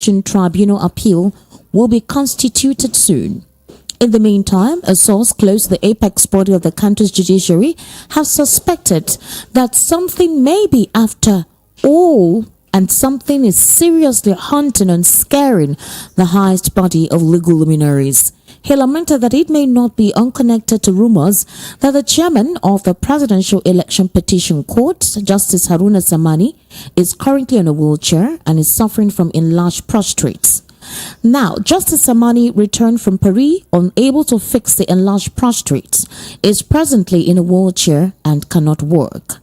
Election Tribunal appeal will be constituted soon. In the meantime, a source close to the apex body of the country's judiciary has suspected that something may be after all and something is seriously haunting and scaring the highest body of legal luminaries. He lamented that it may not be unconnected to rumors that the chairman of the Presidential Election Petition Court, Justice Haruna Samani, is currently in a wheelchair and is suffering from enlarged prostrates. Now, Justice Samani returned from Paris unable to fix the enlarged prostrates, is presently in a wheelchair and cannot work.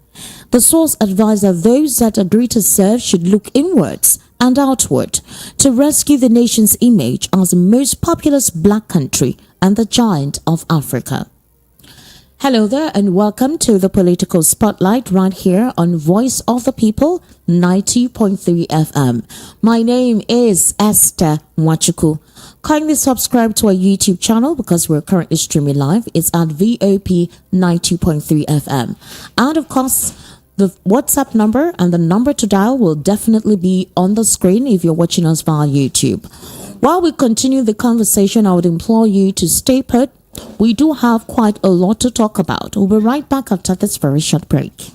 The source advised that those that agree to serve should look inwards and outward to rescue the nation's image as the most populous black country and the giant of Africa. Hello there and welcome to the Political Spotlight right here on Voice of the People 90.3 FM. My name is Esther Nwachukwu. Kindly subscribe to our YouTube channel because we're currently streaming live. It's at VOP 90.3 FM. And of course, the WhatsApp number and the number to dial will definitely be on the screen if you're watching us via YouTube. While we continue the conversation, I would implore you to stay put. We do have quite a lot to talk about. We'll be right back after this very short break.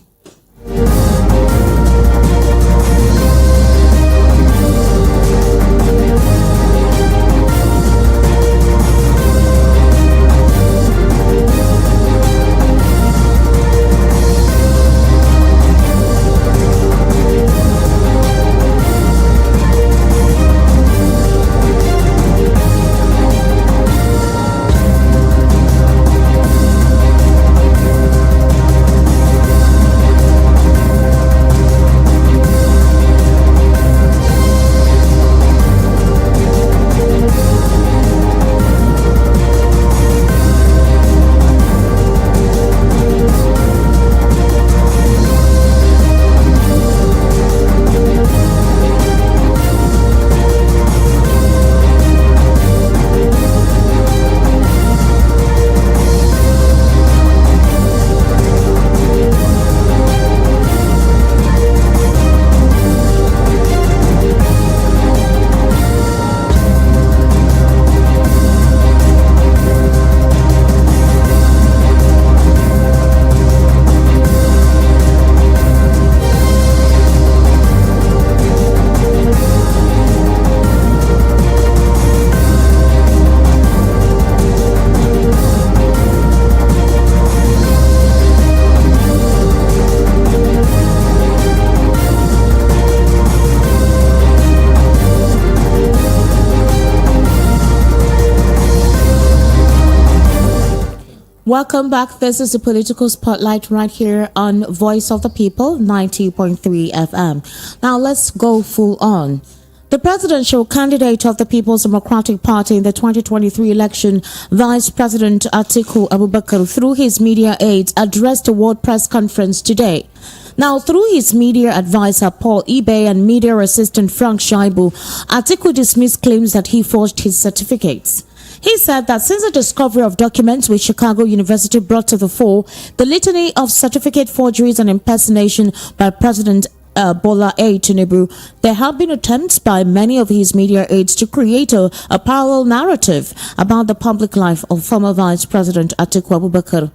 Welcome back. This is the Political Spotlight right here on Voice of the People 90.3 FM. Now let's go full on. The presidential candidate of the People's Democratic Party in the 2023 election, Vice President Atiku Abubakar, through his media aides, addressed a world press conference today. Now, through his media advisor Paul Ibe and media assistant Frank Shaibu, Atiku dismissed claims that he forged his certificates. He said that since the discovery of documents which Chicago University brought to the fore, the litany of certificate forgeries and impersonation by President Bola A. Tinubu, there have been attempts by many of his media aides to create a parallel narrative about the public life of former Vice President Atiku Abubakar.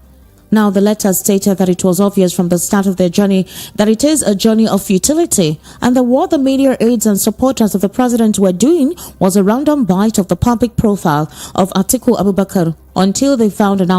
Now, the letter stated that it was obvious from the start of their journey that it is a journey of futility and that what the media aides and supporters of the president were doing was a random bite of the public profile of Atiku Abubakar until they found an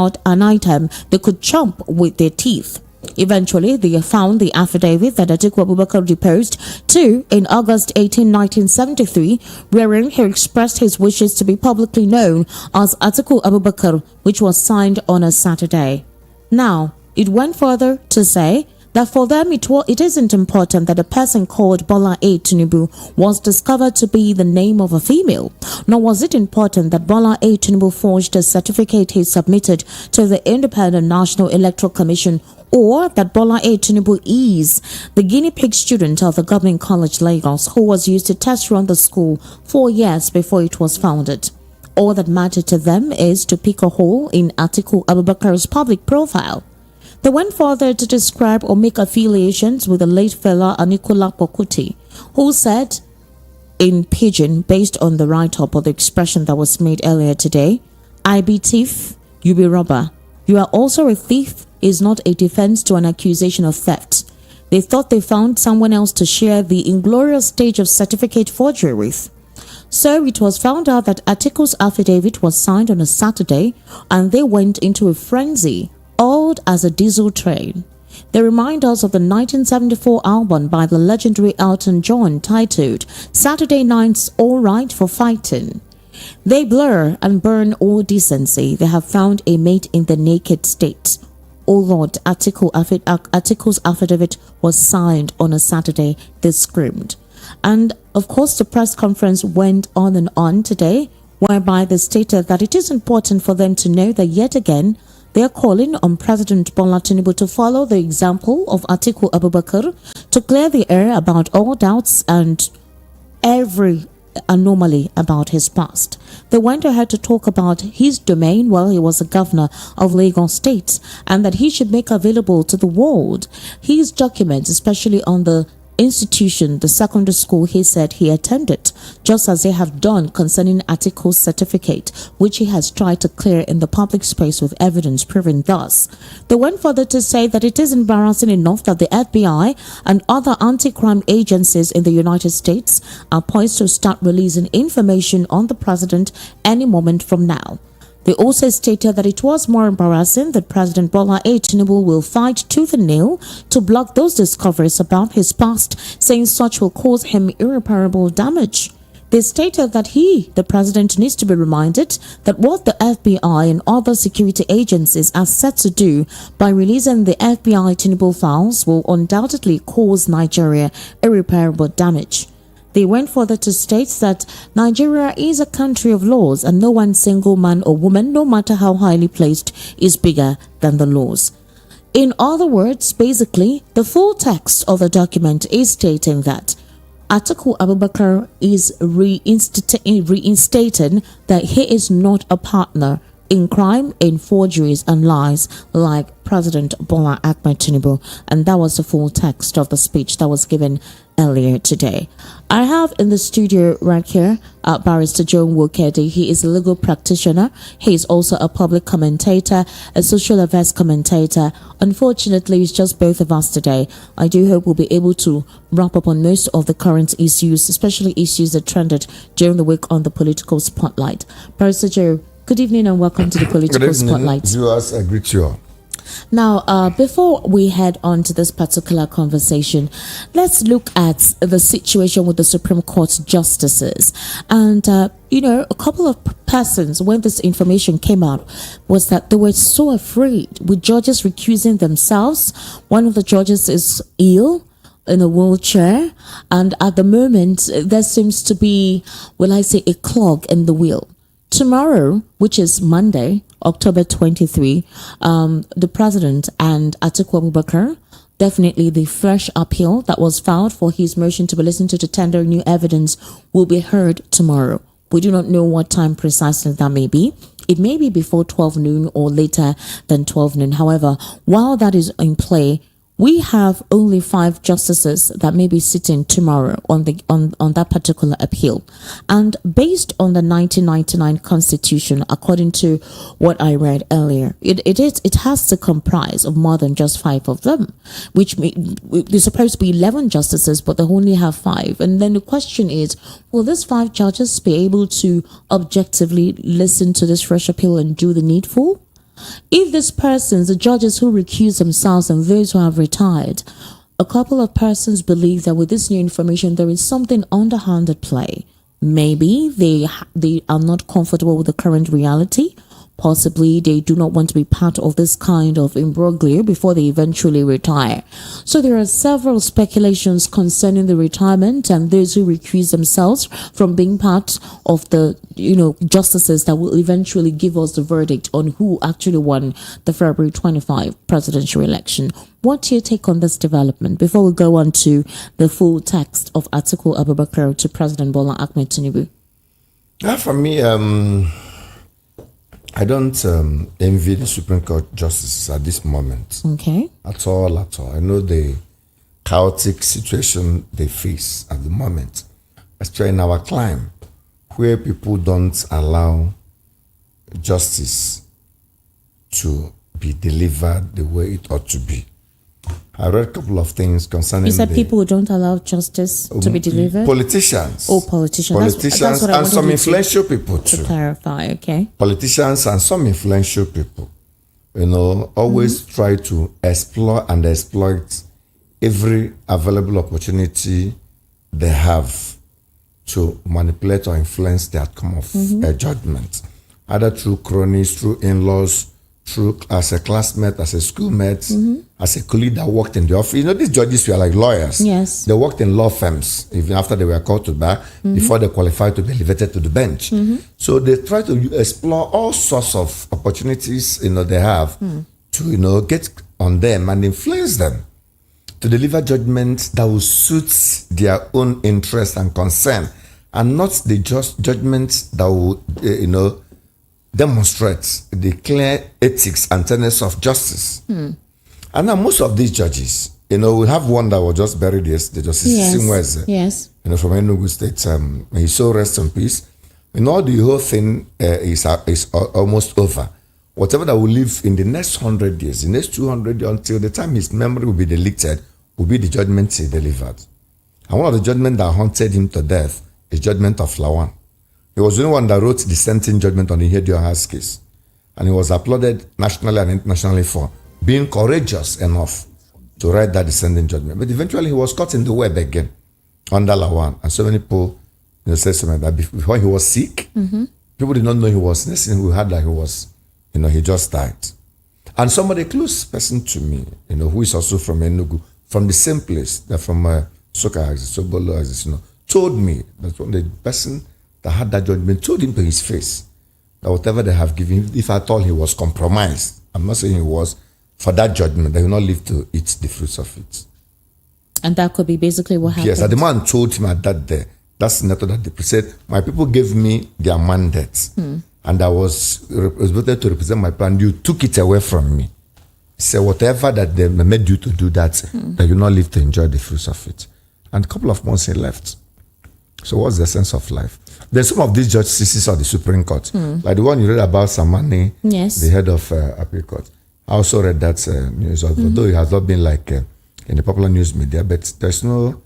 item they could chomp with their teeth. Eventually, they found the affidavit that Atiku Abubakar deposed to in August 18, 1973, wherein he expressed his wishes to be publicly known as Atiku Abubakar, which was signed on a Saturday. Now, it went further to say that for them it isn't important that a person called Bola A. Tinubu was discovered to be the name of a female, nor was it important that Bola A. Tinubu forged a certificate he submitted to the Independent National Electoral Commission, or that Bola A. Tinubu is the guinea pig student of the Government College Lagos who was used to test run the school 4 years before it was founded. All that mattered to them is to pick a hole in Atiku Abubakar's public profile. They went further to describe or make affiliations with the late fella Anikula Pokuti, who said in Pidgin, based on the write-up or the expression that was made earlier today, I be thief, you be robber. You are also a thief is not a defense to an accusation of theft. They thought they found someone else to share the inglorious stage of certificate forgery with. So it was found out that Atiku's affidavit was signed on a Saturday, and they went into a frenzy, old as a diesel train. They remind us of the 1974 album by the legendary Elton John titled Saturday Night's All Right for Fighting. They blur and burn all decency. They have found a mate in the naked state. Oh Lord, Atiku's affidavit was signed on a Saturday, they screamed. And of course, the press conference went on and on today, whereby they stated that it is important for them to know that yet again, they are calling on President Bola Tinubu to follow the example of Atiku Abubakar to clear the air about all doubts and every anomaly about his past. They went ahead to talk about his domain while he was a governor of Lagos State, and that he should make available to the world his documents, especially on the institution, the secondary school he said he attended, just as they have done concerning Atiku's certificate, which he has tried to clear in the public space with evidence proving thus. They went further to say that it is embarrassing enough that the FBI and other anti-crime agencies in the United States are poised to start releasing information on the president any moment from now. They also stated that it was more embarrassing that President Bola Tinubu will fight tooth and nail to block those discoveries about his past, saying such will cause him irreparable damage. They stated that the president, needs to be reminded that what the FBI and other security agencies are set to do by releasing the FBI Tinubu files will undoubtedly cause Nigeria irreparable damage. They went further to state that Nigeria is a country of laws, and no one single man or woman, no matter how highly placed, is bigger than the laws. In other words, basically, the full text of the document is stating that Atiku Abubakar is reinstating that he is not a partner in crime, in forgeries and lies like President Bola Ahmed Tinubu. And that was the full text of the speech that was given earlier today. I have in the studio right here Barrister John Wokedi. He is a legal practitioner. He is also a public commentator, a social affairs commentator. Unfortunately, it's just both of us today. I do hope we'll be able to wrap up on most of the current issues, especially issues that trended during the week on the political spotlight. Barrister Joe, good evening and welcome to the political spotlight. Viewers, I greet you all. Now, before we head on to this particular conversation, let's look at the situation with the Supreme Court justices. And, a couple of persons, when this information came out, was that they were so afraid with judges recusing themselves. One of the judges is ill in a wheelchair, and at the moment, there seems to be, a clog in the wheel. Tomorrow, which is Monday, October 23, the president and Atiku Abubakar, definitely the fresh appeal that was filed for his motion to be listened to tender new evidence, will be heard tomorrow. We do not know what time precisely that may be. It may be before 12 noon or later than 12 noon. However, while that is in play, we have only 5 justices that may be sitting tomorrow on that particular appeal. And based on the 1999 Constitution, according to what I read earlier, it has to comprise of more than just 5 of them, which there's supposed to be 11 justices, but they only have 5. And then the question is, will these 5 judges be able to objectively listen to this fresh appeal and do the needful? If these persons, the judges who recuse themselves and those who have retired, a couple of persons believe that with this new information there is something underhand at play. Maybe they are not comfortable with the current reality. Possibly they do not want to be part of this kind of imbroglio before they eventually retire. So there are several speculations concerning the retirement and those who recuse themselves from being part of the justices that will eventually give us the verdict on who actually won the February 25 presidential election. What's your take on this development before we go on to the full text of Atiku Abubakar to President Bola Ahmed Tinubu? For me, I don't envy the Supreme Court justices at this moment. Okay. At all. I know the chaotic situation they face at the moment. especially in our climb, where people don't allow justice to be delivered the way it ought to be. I read a couple of things concerning. You said people who don't allow justice to be delivered? Politicians. Oh, politicians. Politicians that's and some influential people too. To clarify, okay. Politicians and some influential people, always try to explore and exploit every available opportunity they have to manipulate or influence the outcome of a judgment, either through cronies, through in-laws, through as a classmate, as a schoolmate, as a colleague that worked in the office. These judges were like lawyers. Yes. They worked in law firms, even after they were called to bar, before they qualified to be elevated to the bench. So they try to explore all sorts of opportunities, they have to, get on them and influence them to deliver judgments that will suit their own interest and concern, and not the just judgments that will, demonstrate the clear ethics and tenets of justice. And now most of these judges, we have one that was just buried yesterday, Justice Simweze, yes, from Enugu State. He so rest in peace. The whole thing is almost over. Whatever that will live in the next 100 years, the next 200 years, until the time his memory will be deleted, will be the judgment he delivered. And one of the judgments that haunted him to death is judgment of Lawan. He was the only one that wrote the dissenting judgment on the Ijeoma case. And he was applauded nationally and internationally for being courageous enough to write that dissenting judgment. But eventually he was caught in the web again under Lawan. And so many people said something like that before he was sick. People did not know he was. Next thing we heard that he was, he just died. And somebody, a close person to me, who is also from Enugu, from the same place, they're from Soka, Sobolo, told me that one the person that had that judgment told him to his face that whatever they have given him, if at all he was compromised, I'm not saying he was, for that judgment, they will not live to eat the fruits of it. And that could be basically what happened. Yes, and the man told him at that day, that's the matter that they said, my people gave me their mandate, and I was voted to represent my plan. You took it away from me. So whatever that they made you to do that, that you not live to enjoy the fruits of it. And a couple of months he left. So what's the sense of life? There's some of these justices of the Supreme Court, like the one you read about, Samani, yes, the head of Appeal Court. I also read that news, although it has not been like in the popular news media, but there's no,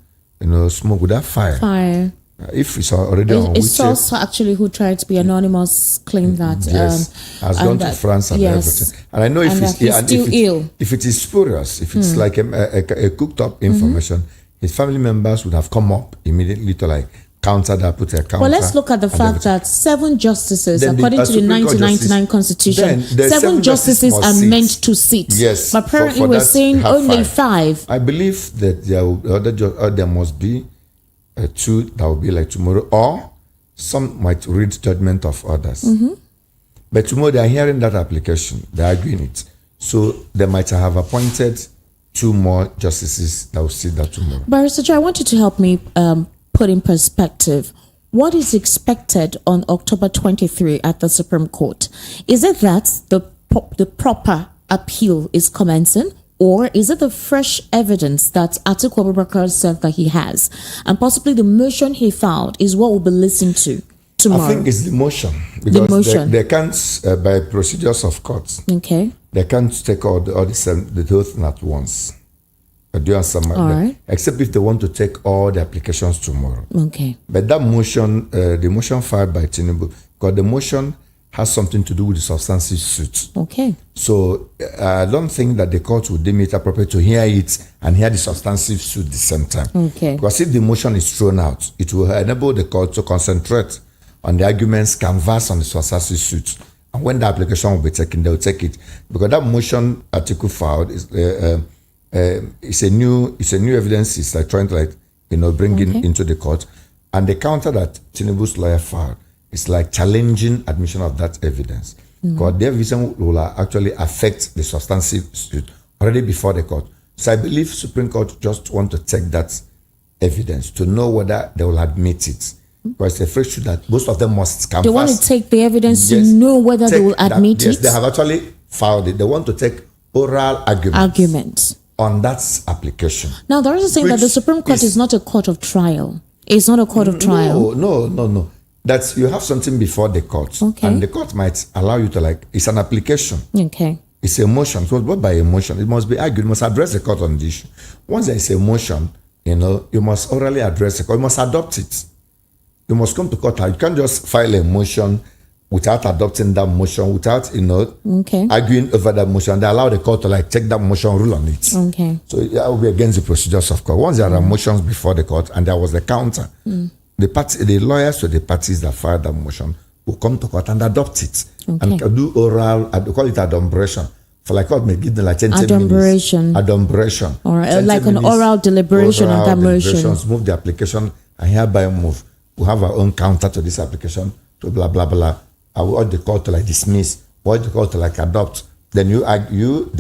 smoke without fire. Fire. If it's already on it's also actually who tried to be anonymous claimed that has gone to France and everything. And I know if it is spurious, if it's like a cooked up information, his family members would have come up immediately to counter that, put a counter. Well, let's look at the fact that 7 justices, according to the 1999 Constitution, 7 justices are meant to sit. Yes. But apparently we're saying only 5. I believe that there must be 2 that will be like tomorrow, or some might read judgment of others. But tomorrow they are hearing that application, they are arguing it. So they might have appointed 2 more justices that will see that tomorrow. Barrister Joe, I want you to help me put in perspective what is expected on October 23 at the Supreme Court. Is it that the proper appeal is commencing, or is it the fresh evidence that Atiku Abubakar said that he has, and possibly the motion he filed is what we'll be listening to tomorrow? I think it's the motion, because they can't, by procedures of courts, they can't take all the whole thing at once. Except if they want to take all the applications tomorrow. But that motion, the motion filed by Tinubu, because the motion has something to do with the substantive suit. So I don't think that the court would deem it appropriate to hear it and hear the substantive suit at the same time. Because if the motion is thrown out, it will enable the court to concentrate on the arguments canvassed on the substantive suit. And when the application will be taken, they will take it. Because that motion Atiku filed is it's a new evidence. It's like trying to bring in into the court, and the counter that Tinubu's lawyer filed is like challenging admission of that evidence, because the evidence will actually affect the substantive suit already before the court. So I believe Supreme Court just want to take that evidence to know whether they will admit it, because it's a fresh suit that most of them must canvass. They want to take the evidence to know whether they will admit it. Yes, they have actually filed it. They want to take oral arguments on that application. Now, there is a saying that the Supreme Court is not a court of trial. It's not a court of trial. No. That's you have something before the court. Okay. And the court might allow you to it's an application. Okay. It's a motion. So what by a motion? It must be argued. You must address the court on the issue. Once there is a motion, you must orally address the court. You must adopt it. You must come to court. You can't just file a motion without adopting that motion, without, arguing over that motion. They allow the court to take that motion, rule on it. Okay. So that will be against the procedures of court. Once there are motions before the court and there was a counter, the lawyers to the parties that filed that motion will come to court and adopt it. Okay. And do oral, they call it adumbration. For court may give them 10 adumbration. minutes. Adumbration. Or like an oral deliberation on that motion. Move the application and hereby move. We have our own counter to this application to blah, blah, blah. I will order the court to dismiss, or the court to adopt. Then you argue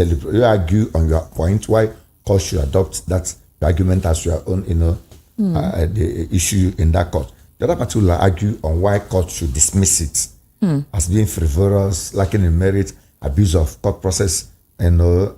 on your point why court should adopt that argument as your own, the issue in that court. The other party will argue on why court should dismiss it as being frivolous, lacking in merit, abuse of court process. Now,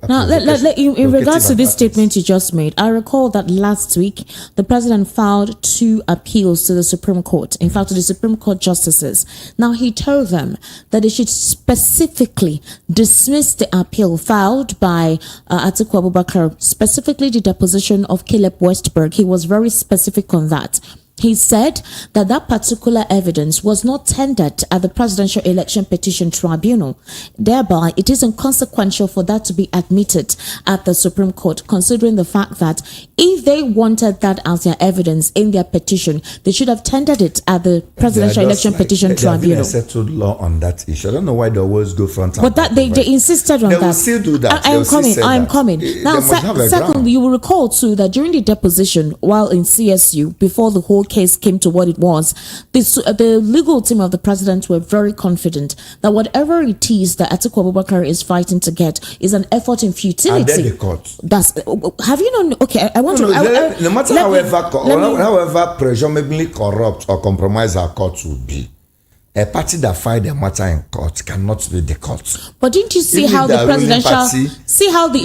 in regards to this statement you just made, I recall that last week the president filed 2 appeals to the Supreme Court. In fact, to the Supreme Court justices. Now, he told them that they should specifically dismiss the appeal filed by Atiku Abubakar, specifically the deposition of Caleb Westberg. He was very specific on that. He said that that particular evidence was not tendered at the Presidential Election Petition Tribunal. Thereby, it is inconsequential for that to be admitted at the Supreme Court, considering the fact that if they wanted that as their evidence in their petition, they should have tendered it at the Presidential Election Petition Tribunal. There has been a settled law on that issue. I don't know why they always go front and back. But that they insisted on that. They will still do that. I am coming. Now, secondly, you will recall too that during the deposition, while in CSU, before the whole case came to what it was, the legal team of the president were very confident that whatever it is that Atiku Abubakar is fighting to get is an effort in futility. And then the court. That's have you known? Okay, I want no, to. No matter however presumably corrupt or compromised our court will be, a party that filed a matter in court cannot be the court. But didn't you see how the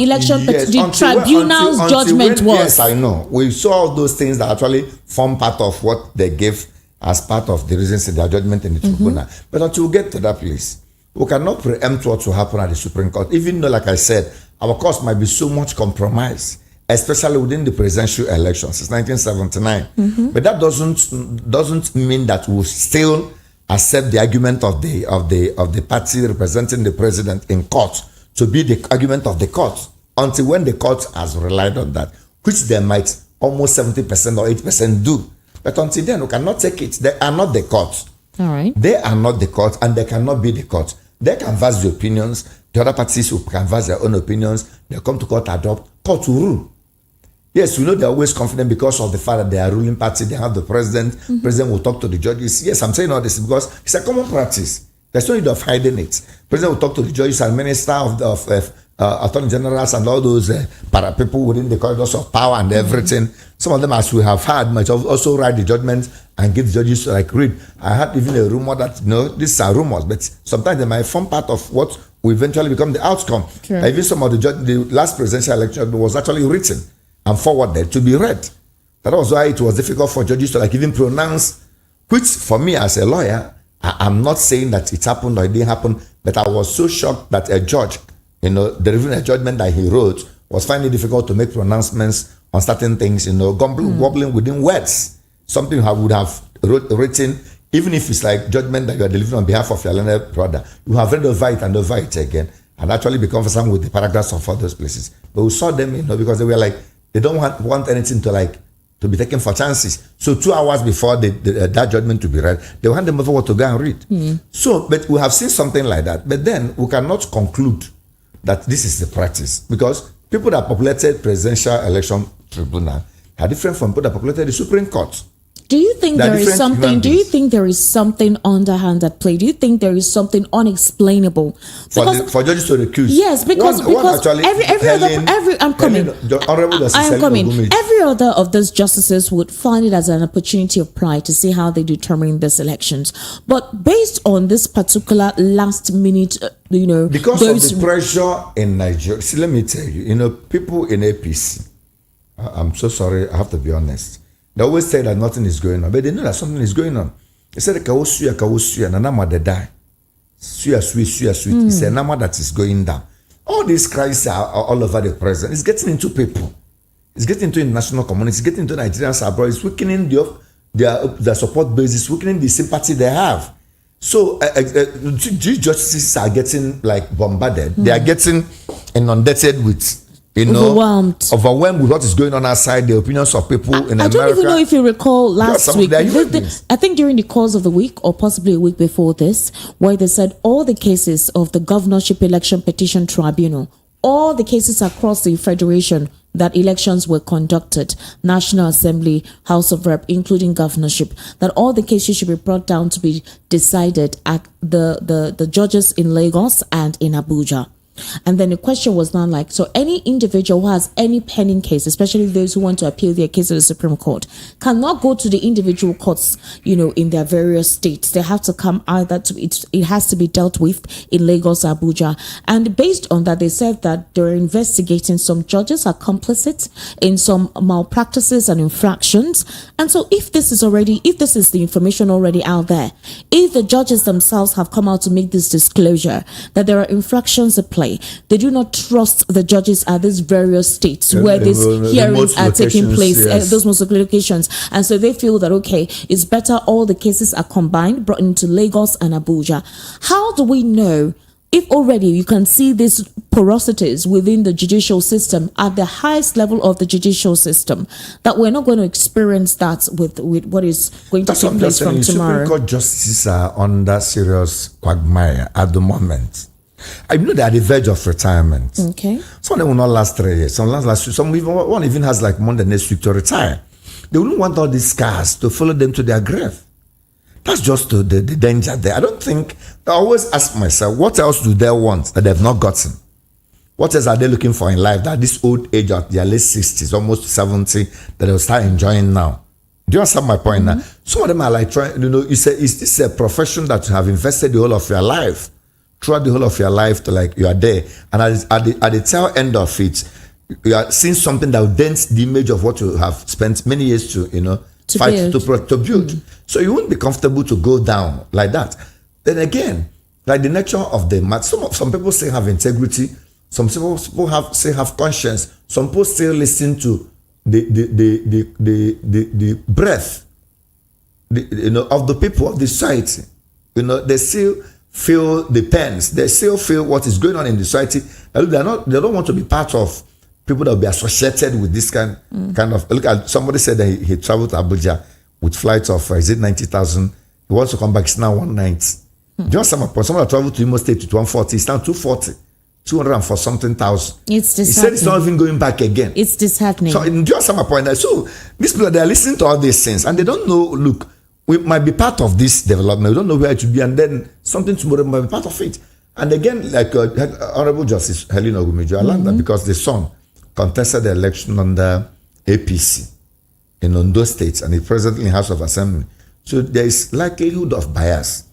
election, the tribunal's judgment was? Yes, I know. We saw all those things that actually form part of what they gave as part of the reasons in their judgment in the tribunal. But until we get to that place, we cannot preempt what will happen at the Supreme Court, even though, like I said, our courts might be so much compromised, especially within the presidential elections since 1979. But that doesn't mean that we'll still accept the argument of the party representing the president in court to be the argument of the court until when the court has relied on that, which they might almost 70% or 80% do. But until then, we cannot take it. They are not the court. All right. They are not the court, and they cannot be the court. They canvass the opinions. The other parties will canvass their own opinions. They come to court, adopt. Court will rule. Yes, we know they're always confident because of the fact that they are ruling party. They have the president. President will talk to the judges. Yes, I'm saying all this because it's a common practice. There's no need of hiding it. President will talk to the judges and minister of attorney generals and all those para people within the corridors of power and everything. Some of them, as we have had, might also write the judgment and give the judges to read. I had even a rumor that these are rumors, but sometimes they might form part of what will eventually become the outcome. Sure. Even some of the last presidential election was actually written and forwarded to be read. That was why it was difficult for judges to even pronounce, which for me as a lawyer, I'm not saying that it happened or it didn't happen, but I was so shocked that a judge, delivering a judgment that he wrote, was finding it difficult to make pronouncements on certain things, wobbling within words. Something I would have written, even if it's like judgment that you are delivering on behalf of your learned brother, you have read over it and over it again, and actually be conversant with the paragraphs of all those places. But we saw them, because they were they don't want anything to be taken for chances. So 2 hours before that judgment to be read, they will hand them over to go and read. So, but we have seen something like that. But then we cannot conclude that this is the practice, because people that populated presidential election tribunal are different from people that populated the Supreme Court. Do you think there is something? Do you think there is something underhand at play? Do you think there is something unexplainable for judges to recuse? Yes, because I'm coming. Every other of those justices would find it as an opportunity of pride to see how they determine these elections. But based on this particular last minute, because of the pressure in Nigeria. See, let me tell you, people in APC. I'm so sorry, I have to be honest. They always say that nothing is going on, but they know that something is going on. They said, Kawusuya, na nama de die. Suya, sweet. It's a number that is going down. All these crises are all over the president. It's getting into people. It's getting into international community. It's getting into Nigerians abroad. It's weakening their support base. It's weakening the sympathy they have. So these justices are getting like bombarded. They are getting inundated with, overwhelmed with what is going on outside, the opinions of people in America. I don't even know if you recall last week. I think during the course of the week, or possibly a week before this, where they said all the cases of the Governorship Election Petition Tribunal, all the cases across the Federation that elections were conducted, National Assembly, House of Rep, including governorship, that all the cases should be brought down to be decided at the judges in Lagos and in Abuja. And then the question was now like, so any individual who has any pending case, especially those who want to appeal their case to the Supreme Court, cannot go to the individual courts, in their various states. They have to come either to it has to be dealt with in Lagos, Abuja. And based on that, they said that they're investigating some judges are complicit in some malpractices and infractions. And so if this is the information already out there, if the judges themselves have come out to make this disclosure that there are infractions at play, they do not trust the judges at these various states where these hearings are taking place, those multiple locations. And so they feel that, okay, it's better all the cases are combined, brought into Lagos and Abuja. How do we know if already you can see these porosities within the judicial system at the highest level of the judicial system, that we're not going to experience that with what is going to take place from tomorrow? Supreme Court justices are under serious quagmire at the moment. I know they are at the verge of retirement. Okay. Some of them will not last 3 years. Some last 2. One even has like Monday next week to retire. They wouldn't want all these scars to follow them to their grave. That's just the danger there. I don't think. I always ask myself, what else do they want that they've not gotten? What else are they looking for in life that this old age of their late 60s, almost 70, that they'll start enjoying now? Do you understand my point now? Some of them are like trying. Is this a profession that you have invested the whole of your life? Throughout the whole of your life, to like you are there, and at the tail end of it, you are seeing something that will dent the image of what you have spent many years to fight to build. So you won't be comfortable to go down like that. Then again, like the nature of the matter, some people still have integrity. Some people still have conscience. Some people still listen to the breath, of the people of the society. They still feel the pains. They still feel what is going on in the society. They don't want to be part of people that will be associated with this kind of. Look at somebody said that he traveled to Abuja with flights of 90,000. He wants to come back. It's now 190. Just someone that traveled to Imo State to 140. It's now 240. 204 something thousand. It's disheartening. He said it's not even going back again. It's disheartening. So just some point. So these people, they are listening to all these things and they don't know. Look, we might be part of this development. We don't know where it should be, and then something tomorrow might be part of it. And again, like Honorable Justice Helena Ogumejo Alanda, because the son contested the election under APC in Ondo State, and he's presently in House of Assembly. So there is likelihood of bias.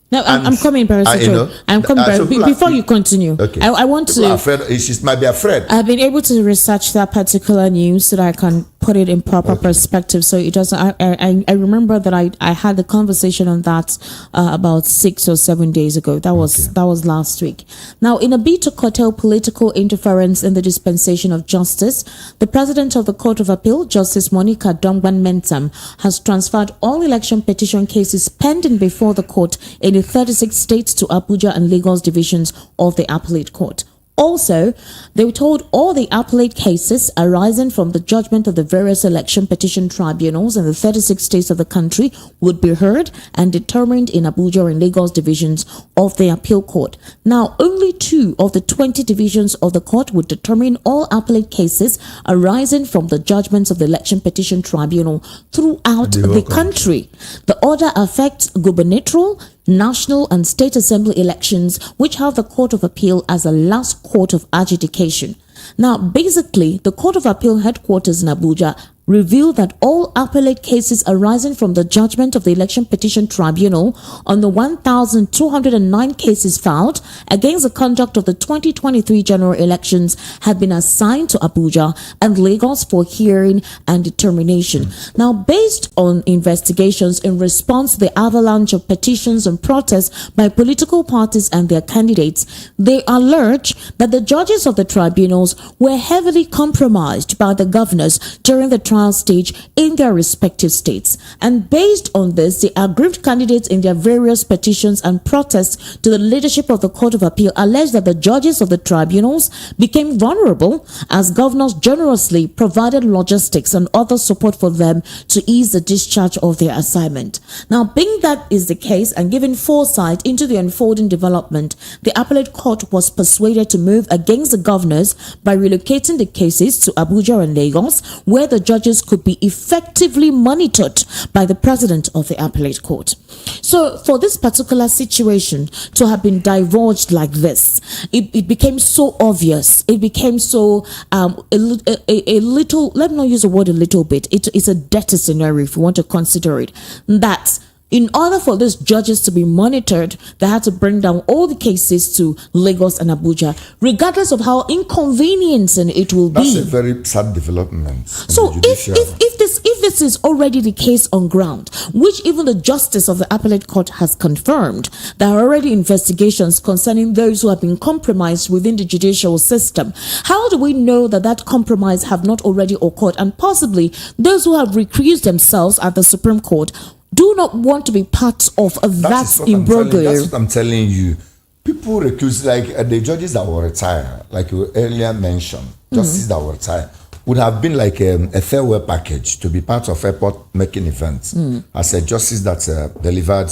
No, I'm coming, Barrister. I'm coming, before you continue. Okay. I want to. Afraid, she might be afraid. I've been able to research that particular news so that I can put it in proper perspective. So it doesn't. I remember that I had a conversation on that about 6 or 7 days ago. That was last week. Now, in a bid to curtail political interference in the dispensation of justice, the President of the Court of Appeal, Justice Monica Dongban Mentam, has transferred all election petition cases pending before the court in the 36 states to Abuja and Lagos divisions of the appellate court. Also, they were told all the appellate cases arising from the judgment of the various election petition tribunals in the 36 states of the country would be heard and determined in Abuja and Lagos divisions of the appeal court. Now, only 2 of the 20 divisions of the court would determine all appellate cases arising from the judgments of the election petition tribunal throughout the country. The order affects gubernatorial, national and state assembly elections, which have the Court of Appeal as a last court of adjudication. Now, basically, the Court of Appeal headquarters in Abuja revealed that all appellate cases arising from the judgment of the Election Petition Tribunal on the 1,209 cases filed against the conduct of the 2023 general elections had been assigned to Abuja and Lagos for hearing and determination. Now, based on investigations in response to the avalanche of petitions and protests by political parties and their candidates, they allege that the judges of the tribunals were heavily compromised by the governors during the trial stage in their respective states. And based on this, the aggrieved candidates in their various petitions and protests to the leadership of the Court of Appeal allege that the judges of the tribunals became vulnerable as governors generously provided logistics and other support for them to ease the discharge of their assignment. Now, being that is the case and given foresight into the unfolding development, the appellate court was persuaded to move against the governors by relocating the cases to Abuja and Lagos, where the judges could be effectively monitored by the president of the appellate court. So for this particular situation to have been divulged like this, it became so obvious. It became so a little, let me not use the word a little bit. It's a dirty scenario if you want to consider it, that in order for these judges to be monitored, they had to bring down all the cases to Lagos and Abuja, regardless of how inconveniencing it will be. That's a very sad development. So if this is already the case on ground, which even the justice of the appellate court has confirmed, there are already investigations concerning those who have been compromised within the judicial system. How do we know that that compromise have not already occurred, and possibly those who have recused themselves at the Supreme Court do not want to be part of that imbroglio? That's what I'm telling you. People recuse, like the judges that were retired, like you earlier mentioned, justices that were retired, would have been like a farewell package to be part of airport making events. As a justice that delivered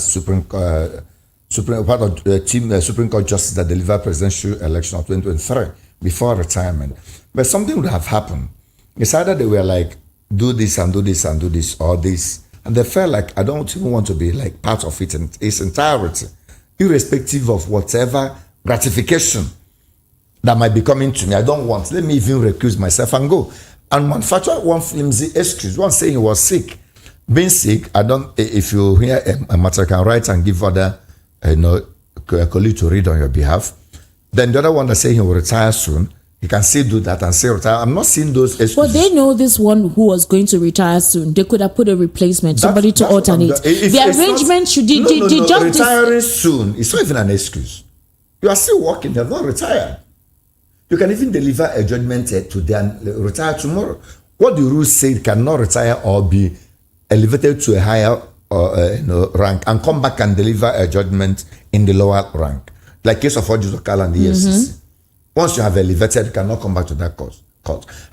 part of the team, Supreme Court justice that delivered presidential election of 2023 before retirement. But something would have happened. It's either they were like, do this and do this and do this or this. And they felt like, I don't even want to be like part of it in its entirety, irrespective of whatever gratification that might be coming to me. I don't want. Let me even recuse myself and go. And manufacture one flimsy excuse. One saying he was sick. Being sick, I don't, if you hear a matter, I can write and give other, a colleague to read on your behalf. Then the other one that saying he will retire soon, you can still do that and say retire. I'm not seeing those excuses. But they know this one who was going to retire soon. They could have put a replacement, somebody to alternate. The arrangement should retiring soon. It's not even an excuse. You are still working. They have not retired. You can even deliver a judgment to them, retire tomorrow. What the rules say cannot retire or be elevated to a higher rank and come back and deliver a judgment in the lower rank. Like case of Ojuzo Okala and the EFCC. Once you have elevated, you cannot come back to that court.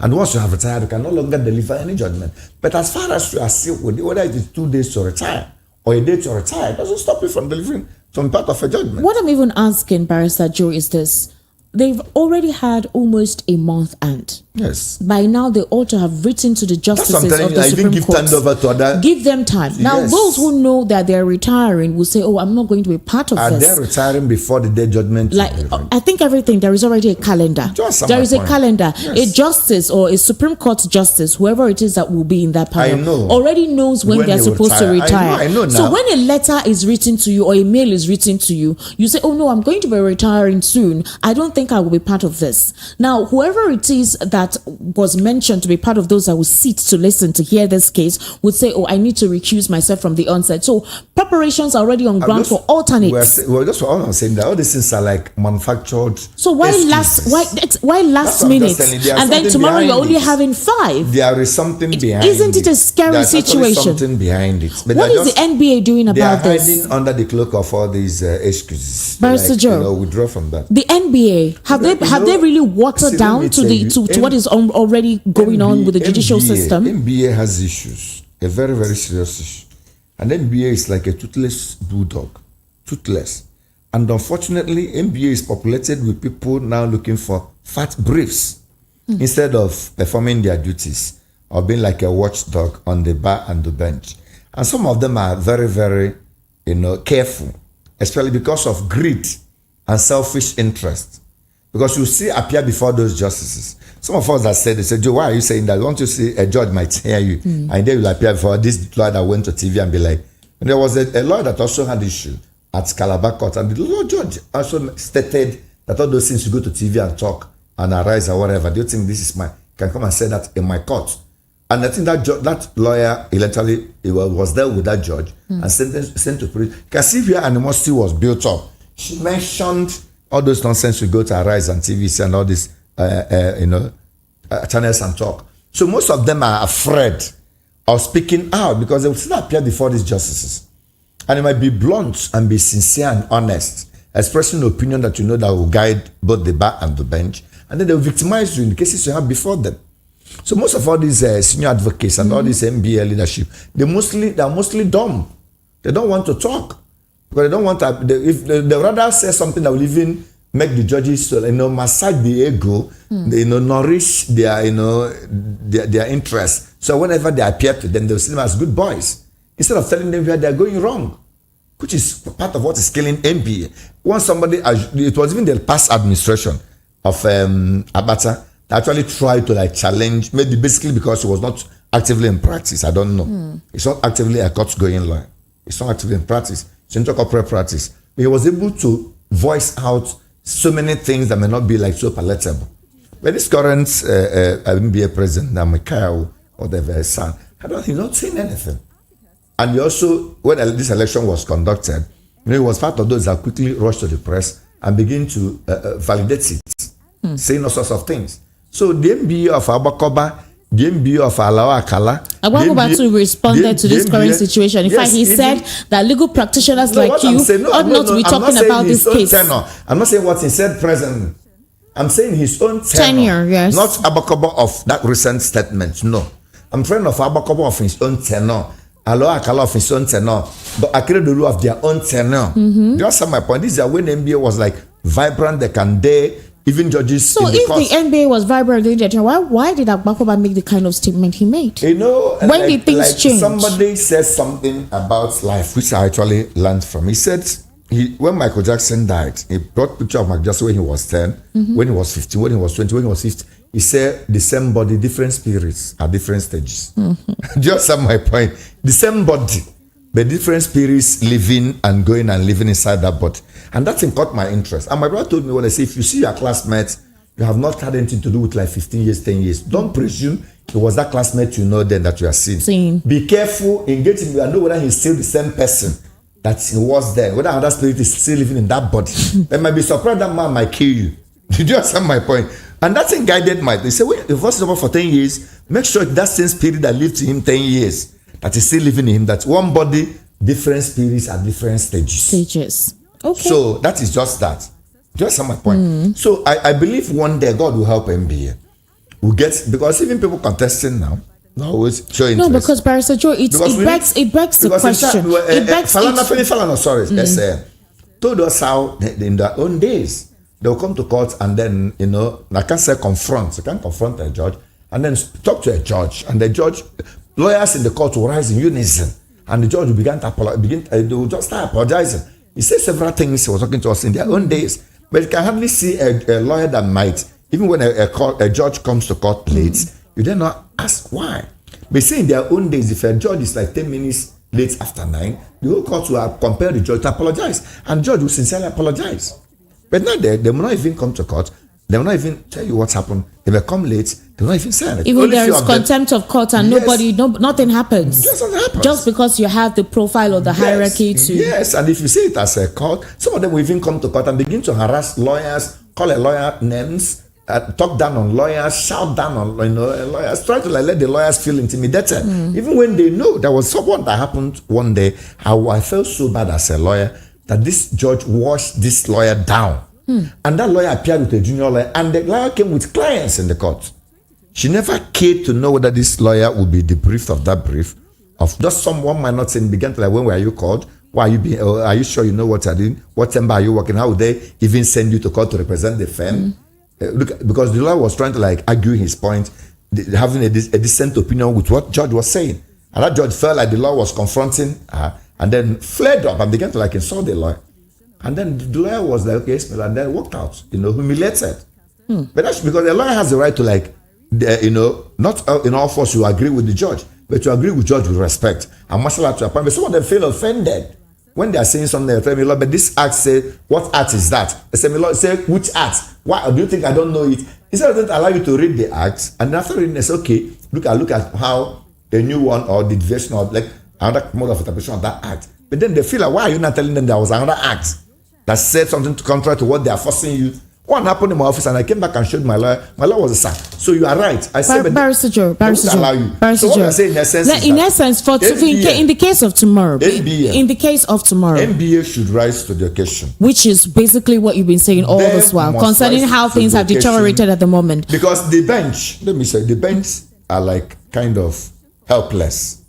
And once you have retired, you can no longer deliver any judgment. But as far as you are still with it, whether it is 2 days to retire or a day to retire, it doesn't stop you from delivering some part of a judgment. What I'm even asking, Barrister Joe, is this. They've already had almost a month and yes. By now they ought to have written to the justices of the Supreme Court. Give them time. Now those who know that they're retiring will say, oh, I'm not going to be part of this. Are they retiring before the day judgment? Like I think everything, there is already a calendar. There is a calendar. Yes. A justice or a Supreme Court justice, whoever it is that will be in that panel, already knows when they're supposed to retire. I know now. So when a letter is written to you or a mail is written to you, you say, oh no, I'm going to be retiring soon. I don't think I will be part of this. Now, whoever it is that was mentioned to be part of those that will sit to listen to hear this case would say, oh, I need to recuse myself from the onset. So preparations are already on ground for alternates. Well, that's what I'm saying. That all these things are like manufactured. So why last minute? And then tomorrow you're only having 5. There is something behind it. Isn't it a scary situation? Something behind it. But what is the NBA doing about this? They are hiding under the cloak of all these excuses. Barrister Joe, withdraw from that. The NBA, have they really watered down to what is already going on with the judicial system? NBA has issues, a very, very serious issue. And NBA is like a toothless bulldog, toothless. And unfortunately, NBA is populated with people now looking for fat briefs instead of performing their duties or being like a watchdog on the bar and the bench. And some of them are very, very, careful, especially because of greed and selfish interest. Because you see appear before those justices. Some of us that said, they said, Joe, why are you saying that? Want to see a judge might hear you. And then you'll appear before this lawyer that went to TV and be like, and there was a lawyer that also had issue at Calabar Court. And the law judge also stated that all those things you go to TV and talk and arise or whatever. Do you think this is can come and say that in my court? And I think that lawyer eventually was there with that judge and sent to police. You can see where animosity was built up. She mentioned all those nonsense we go to Arise and TVC and all these, channels and talk. So most of them are afraid of speaking out because they will still appear before these justices. And it might be blunt and be sincere and honest, expressing an opinion that you know that will guide both the bar and the bench. And then they will victimize you in the cases you have before them. So most of all these senior advocates and all this MBA leadership, they are mostly dumb. They don't want to talk because they don't want to. They rather say something that will even make the judges, massage the ego, nourish their, their interest. So whenever they appear to them, they'll see them as good boys instead of telling them where they're going wrong, which is part of what is killing MBA. Once it was even the past administration of Abata. Actually tried to challenge, maybe basically because he was not actively in practice. I don't know. It's not actively a court-going lawyer. It's not actively in practice. It's into corporate practice. But he was able to voice out so many things that may not be so palatable. But this current MBA president, Mikhail, whatever his son, he's not saying anything. And he also, when this election was conducted, he was part of those that quickly rushed to the press and begin to validate it, saying all sorts of things. So the MBA of Abakoba, the MBA of Alawa Akala. Egwuatu responded to this current situation. In fact, he said that legal practitioners like you ought not to be talking about this case. I'm not saying what he said presently. I'm saying his own tenure, yes. Not Abakoba of that recent statement, no. I'm friend of Abakoba of his own tenure, Alawa Akala of his own tenure, but Akeredolu of their own tenure. Just my point. This is when MBA was vibrant, they can dare. Even judges. So if the NBA was vibrant, why did Agbakoba make the kind of statement he made? When did things change? Somebody said something about life, which I actually learned from. He said when Michael Jackson died, he brought picture of Michael Jackson when he was 10, when he was 15, when he was 20, when he was 50. He said the same body, different spirits at different stages. Just my point. The same body, but different spirits living and going and living inside that body. And that thing caught my interest. And my brother told me when I say, if you see your classmates, you have not had anything to do with 15 years, 10 years. Don't presume it was that classmate then that you are seeing. Be careful in getting, I know whether he's still the same person that he was there, whether another spirit is still living in that body. They might be surprised that man might kill you. Did you understand my point? And that thing guided my, they say, well, if it was for 10 years, make sure that same spirit that lived in him 10 years, that is still living in him, that one body, different spirits at different stages. Okay. So that is just that. Just my point. So I believe one day God will help MBA. We'll get, because even people contesting now, always show interest. No, because Barrister Joe, it begs the question. Told us how in their own days they'll come to court and then I can't say confront. I can't confront a judge and then talk to a judge, and the judge, lawyers in the court will rise in unison, and the judge will begin to apologize. They will just start apologizing. He said several things he was talking to us in their own days, but you can hardly see a lawyer that might, even when a judge comes to court late, you dare not ask why. But say in their own days, if a judge is 10 minutes late after 9, the whole court will compel the judge to apologize, and the judge will sincerely apologize. But not there, they will not even come to court. They will not even tell you what's happened. They will come late. They will not even say anything. Even there is contempt of court and nothing happens. Just because you have the profile or the hierarchy to. Yes, and if you see it as a court, some of them will even come to court and begin to harass lawyers, call a lawyer names, talk down on lawyers, shout down on lawyers, try to let the lawyers feel intimidated. Even when they know there was someone that happened one day, I felt so bad as a lawyer that this judge washed this lawyer down. And that lawyer appeared with a junior lawyer, and the lawyer came with clients in the court. She never cared to know whether this lawyer would be debriefed of that brief, of just someone might not say, began to when were you called? Why are you being? Are you sure you know what you're doing? What chamber are you working? How would they even send you to court to represent the firm? Because the lawyer was trying to argue his point, having a decent opinion with what judge was saying, and that judge felt like the law was confronting her, and then flared up and began to insult the lawyer. And then the lawyer was like, okay, and then walked out, humiliated. But that's because the lawyer has the right to, like, not in all force you agree with the judge, but you agree with judge with respect and martial out to a point. But some of them feel offended when they are saying something. They tell me, Lord, but this act say, what act is that? They say, Lord, say, which act? Why do you think I don't know it? Instead of that, allow you to read the act, and after reading, they say, okay, look at how a new one or the deviation or like another mode of interpretation of that act. But then they feel like, why are you not telling them there was another act that said something contrary to what they are forcing you? What happened in my office, and I came back and showed my lawyer. My lawyer was a sack. So you are right. I said, Barrister Joe. So what I say in essence, in the case of tomorrow, NBA should rise to the occasion, which is basically what you've been saying all this while concerning how things have deteriorated at the moment. Because the bench, let me say, the bench are like kind of helpless.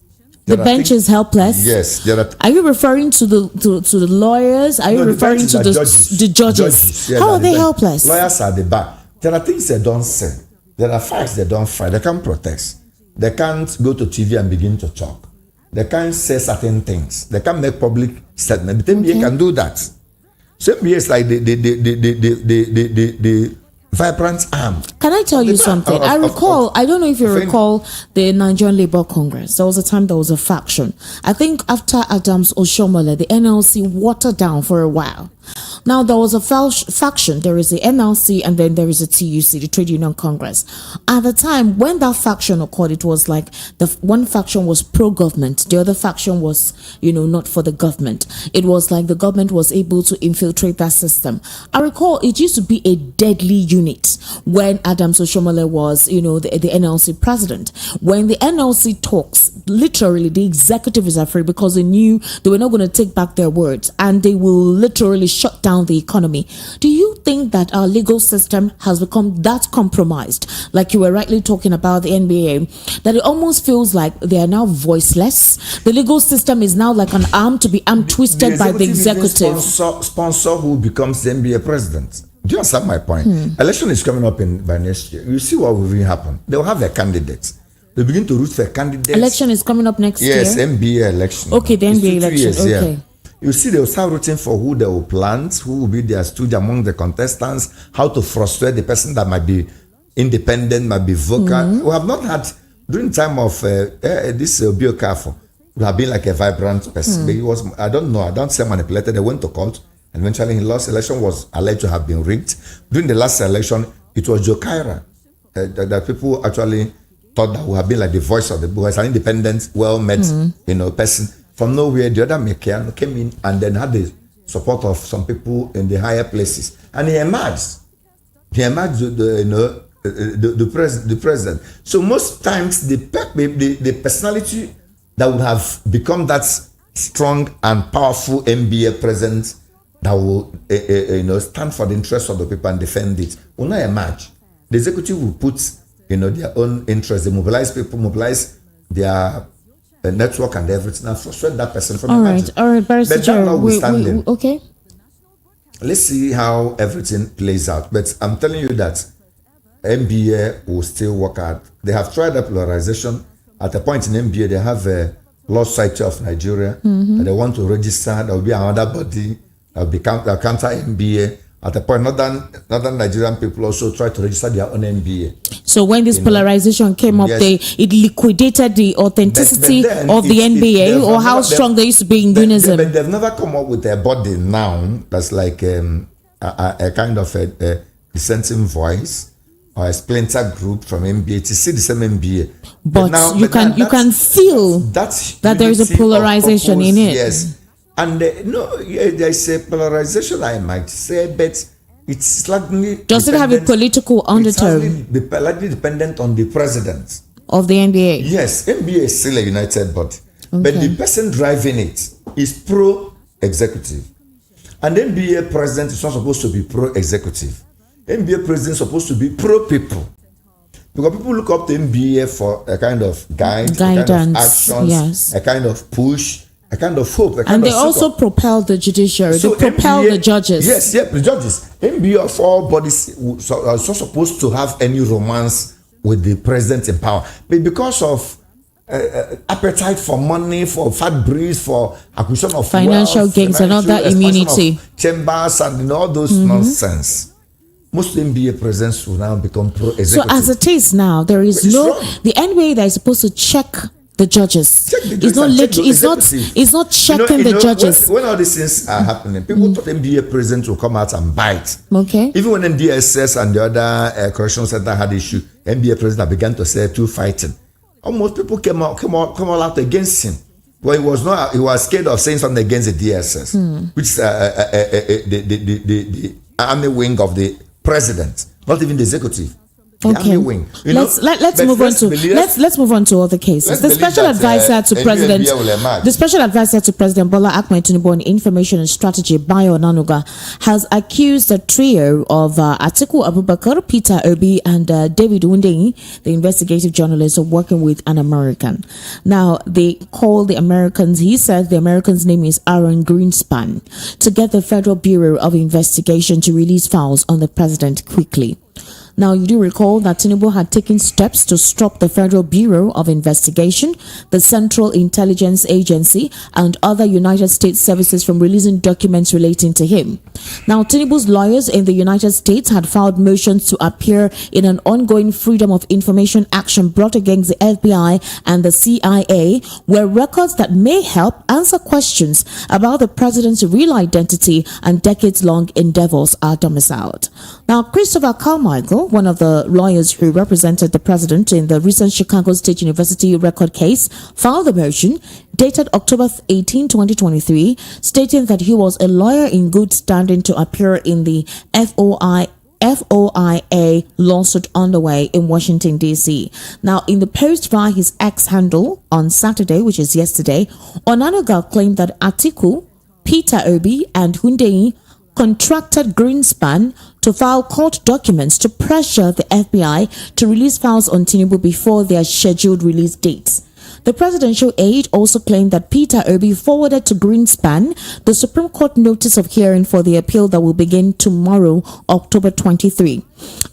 The bench is helpless. Yes. Are you referring to the lawyers? Are you referring to the judges? Yeah, how are they helpless? Lawyers are the back. There are things they don't say. There are facts they don't fight. They can't protest. They can't go to TV and begin to talk. They can't say certain things. They can't make public statements. The NBA can do that. So NBA is like the vibrant arm. Can I tell you something? I don't know if you recall the Nigerian Labour Congress. There was a time there was a faction. I think after Adams Oshiomhole, the NLC watered down for a while. Now there was a faction. There is the NLC and then there is the TUC, the Trade Union Congress. At the time when that faction occurred, it was like the one faction was pro-government, the other faction was, not for the government. It was like the government was able to infiltrate that system. I recall it used to be a deadly unit when Adams Oshiomhole was, the NLC president. When the NLC talks, literally the executive is afraid because they knew they were not going to take back their words and they will literally shut down the economy. Do you think that our legal system has become that compromised, like you were rightly talking about the NBA, that it almost feels like they are now voiceless? The legal system is now like an arm to be twisted by the executive. Sponsor who becomes the NBA president. Do you understand my point? Election is coming up by next year. You see what will really happen. They will have their candidates. They begin to root for candidates. Election is coming up next year? Yes, NBA election. Okay, the NBA election. Years, okay. Yeah. You see, they will start rooting for who they will plant, who will be their stooge among the contestants, how to frustrate the person that might be independent, might be vocal. We have not had, during the time of this Biokafo, we have been like a vibrant person. But he was, I don't say manipulated. They went to court, and eventually his last election was alleged to have been rigged. During the last election, it was Joe Kaira that people actually thought that would have been like the voice of the boys, an independent, well-met, person. From nowhere, the other Mekiano came in and then had the support of some people in the higher places, and he emerged. The president. So most times, the personality that would have become that strong and powerful NBA president that will stand for the interests of the people and defend it will not emerge. The executive will put their own interests. They mobilize people, mobilize their network and everything, and frustrate that person from emerging. All right, but that notwithstanding, okay. Let's see how everything plays out. But I'm telling you that NBA will still work hard. They have tried that polarization. At a point in NBA, they have a Law Society of Nigeria that they want to register. There will be another body that will counter NBA. At a point, northern Nigerian people also try to register their own NBA. So when this polarization came up, it liquidated the authenticity of the NBA, or how strong they used to be in unison. But they've never come up with a body now that's like a kind of a dissenting voice or a splinter group from NBA to see the same NBA. But you can feel that there is a polarization in it. Yes. And there's a polarization, I might say, but it's slightly... Does it have a political undertone? It's slightly dependent on the president of the NBA. Yes, NBA is still a united body. Okay. But the person driving it is pro-executive. And NBA president is not supposed to be pro-executive. NBA president is supposed to be pro-people. Because people look up to NBA for a kind of guidance, a kind of actions, a kind of push, a kind of hope. And they also propel the judiciary. So they propel the judges. Yes, the judges. NBA of all bodies are not supposed to have any romance with the president in power. But because of appetite for money, for fat breeze, for acquisition of financial gains and all that immunity. chambers and all those nonsense. Most NBA presidents will now become pro-executive. So as it is now, there is the NBA that is supposed to check the judges. It's not checking the judges. When all these things are happening, people thought NBA presidents will come out and bite. Okay. Even when NDSS and the other correctional center had issue, NBA president began to say two fighting. Almost people came out against him. Well, he was scared of saying something against the DSS, which is the army wing of the president, not even the executive. Okay. Wing. Let's move on to other cases. The special advisor to President Bola Ahmed Tinubu on information and strategy, Bayo Onanuga, has accused the trio of Atiku Abubakar, Peter Obi, and David Hundeyin, the investigative journalist, of working with an American. Now they call the Americans. He said the American's name is Aaron Greenspan, to get the Federal Bureau of Investigation to release files on the president quickly. Now, you do recall that Tinubu had taken steps to stop the Federal Bureau of Investigation, the Central Intelligence Agency, and other United States services from releasing documents relating to him. Now, Tinubu's lawyers in the United States had filed motions to appear in an ongoing Freedom of Information action brought against the FBI and the CIA, where records that may help answer questions about the president's real identity and decades-long endeavors are domiciled. Now, Christopher Carmichael, one of the lawyers who represented the president in the recent Chicago State University record case, filed a motion dated October 18, 2023, stating that he was a lawyer in good standing to appear in the FOIA lawsuit underway in Washington, D.C. Now, in the post via his X handle on Saturday, which is yesterday, Onanuga claimed that Atiku, Peter Obi, and Hundeyin contracted Greenspan to file court documents to pressure the FBI to release files on Tinubu before their scheduled release dates. The presidential aide also claimed that Peter Obi forwarded to Greenspan the Supreme Court notice of hearing for the appeal that will begin tomorrow, October 23.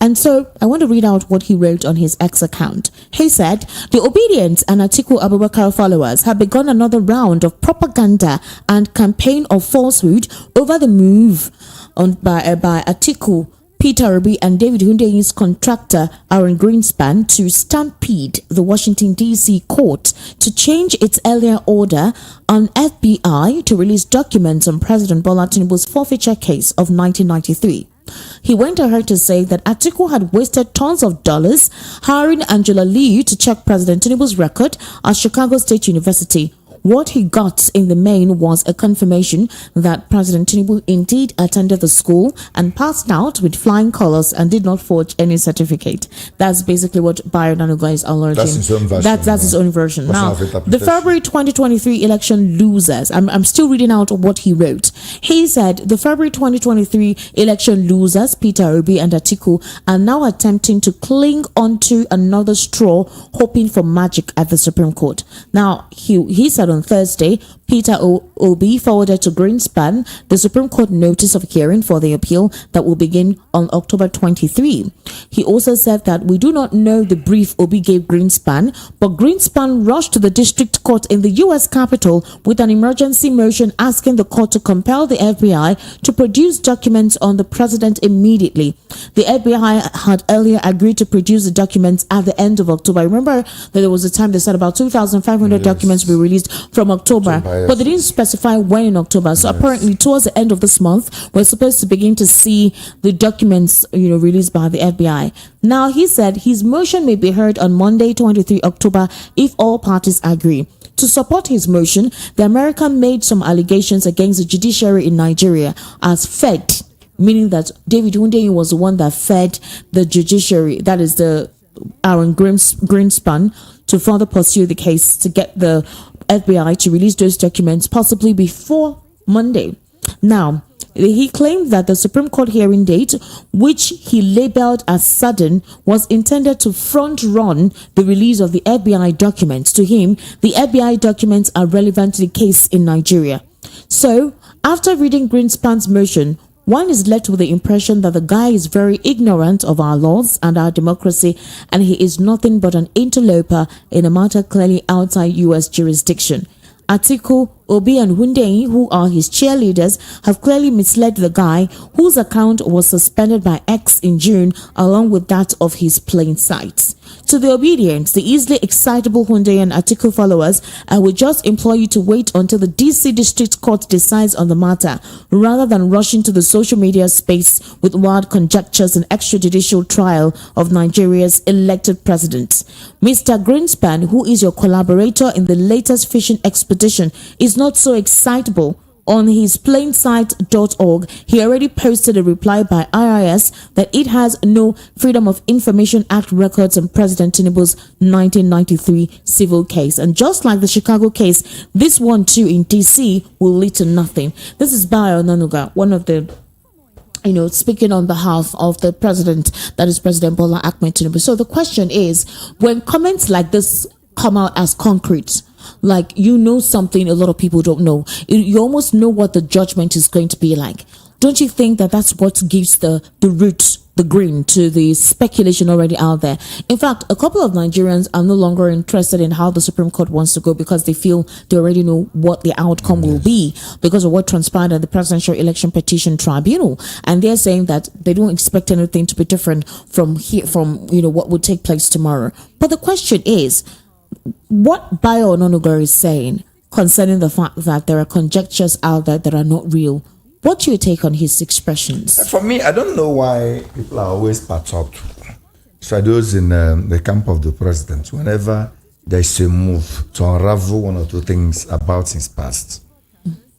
And so I want to read out what he wrote on his X account. He said, the Obedience and Atiku Abubakar followers have begun another round of propaganda and campaign of falsehood over the move by Atiku, Peter Obi, and David Hundeyin's contractor Aaron Greenspan to stampede the Washington, D.C. court to change its earlier order on FBI to release documents on President Bola Tinubu's forfeiture case of 1993. He went ahead to say that Atiku had wasted tons of dollars hiring Angela Lee to check President Tinubu's record at Chicago State University. What he got in the main was a confirmation that President Tinubu indeed attended the school and passed out with flying colors and did not forge any certificate. That's basically what Bayo Onanuga is alerting. That's his own version. That's his own version. Now, the February 2023 election losers, I'm still reading out what he wrote. He said the February 2023 election losers, Peter Obi and Atiku, are now attempting to cling onto another straw, hoping for magic at the Supreme Court. Now, he said on Thursday, Peter Obi forwarded to Greenspan the Supreme Court notice of hearing for the appeal that will begin on October 23. He also said that we do not know the brief Obi gave Greenspan, but Greenspan rushed to the district court in the U.S. Capitol with an emergency motion asking the court to compel the FBI to produce documents on the president immediately. The FBI had earlier agreed to produce the documents at the end of October. Remember that there was a time they said about 2,500 documents were released from October, but they didn't specify when in October. So apparently towards the end of this month, we're supposed to begin to see the documents, released by the FBI. Now, he said his motion may be heard on Monday, 23 October, if all parties agree. To support his motion, the American made some allegations against the judiciary in Nigeria as fed, meaning that David Hundeyin was the one that fed the judiciary, that is the Aaron Greenspan, to further pursue the case to get the FBI to release those documents possibly before Monday. Now, he claimed that the Supreme Court hearing date, which he labeled as sudden, was intended to front-run the release of the FBI documents. To him, the FBI documents are relevant to the case in Nigeria. So, after reading Greenspan's motion, one is left with the impression that the guy is very ignorant of our laws and our democracy, and he is nothing but an interloper in a matter clearly outside U.S. jurisdiction. Atiku, Obi and Hundeyin, who are his cheerleaders, have clearly misled the guy whose account was suspended by X in June, along with that of his plain sight. To the obedient, the easily excitable Hundeyin and Atiku followers, I would just implore you to wait until the DC District Court decides on the matter, rather than rushing to the social media space with wild conjectures and extrajudicial trial of Nigeria's elected president. Mr. Greenspan, who is your collaborator in the latest fishing expedition, is not so excitable. On his plainsight.org, he already posted a reply by IIS that it has no Freedom of Information Act records on President Tinubu's 1993 civil case. And just like the Chicago case, this one too in DC will lead to nothing. This is Bayo Nanuga, one of the speaking on behalf of the president, that is President Bola Ahmed Tinubu. So the question is, when comments like this come out as concrete, like something a lot of people don't know, you almost know what the judgment is going to be like. Don't you think that that's what gives the root, the green to the speculation already out there? In fact, a couple of Nigerians are no longer interested in how the Supreme Court wants to go because they feel they already know what the outcome will be because of what transpired at the Presidential Election Petition Tribunal. And they're saying that they don't expect anything to be different from what would take place tomorrow. But the question is, what Bayo Ononuga is saying concerning the fact that there are conjectures out there that are not real, what's your take on his expressions? For me, I don't know why people are always perturbed. So those in the camp of the president, whenever there's a move to unravel one or two things about his past,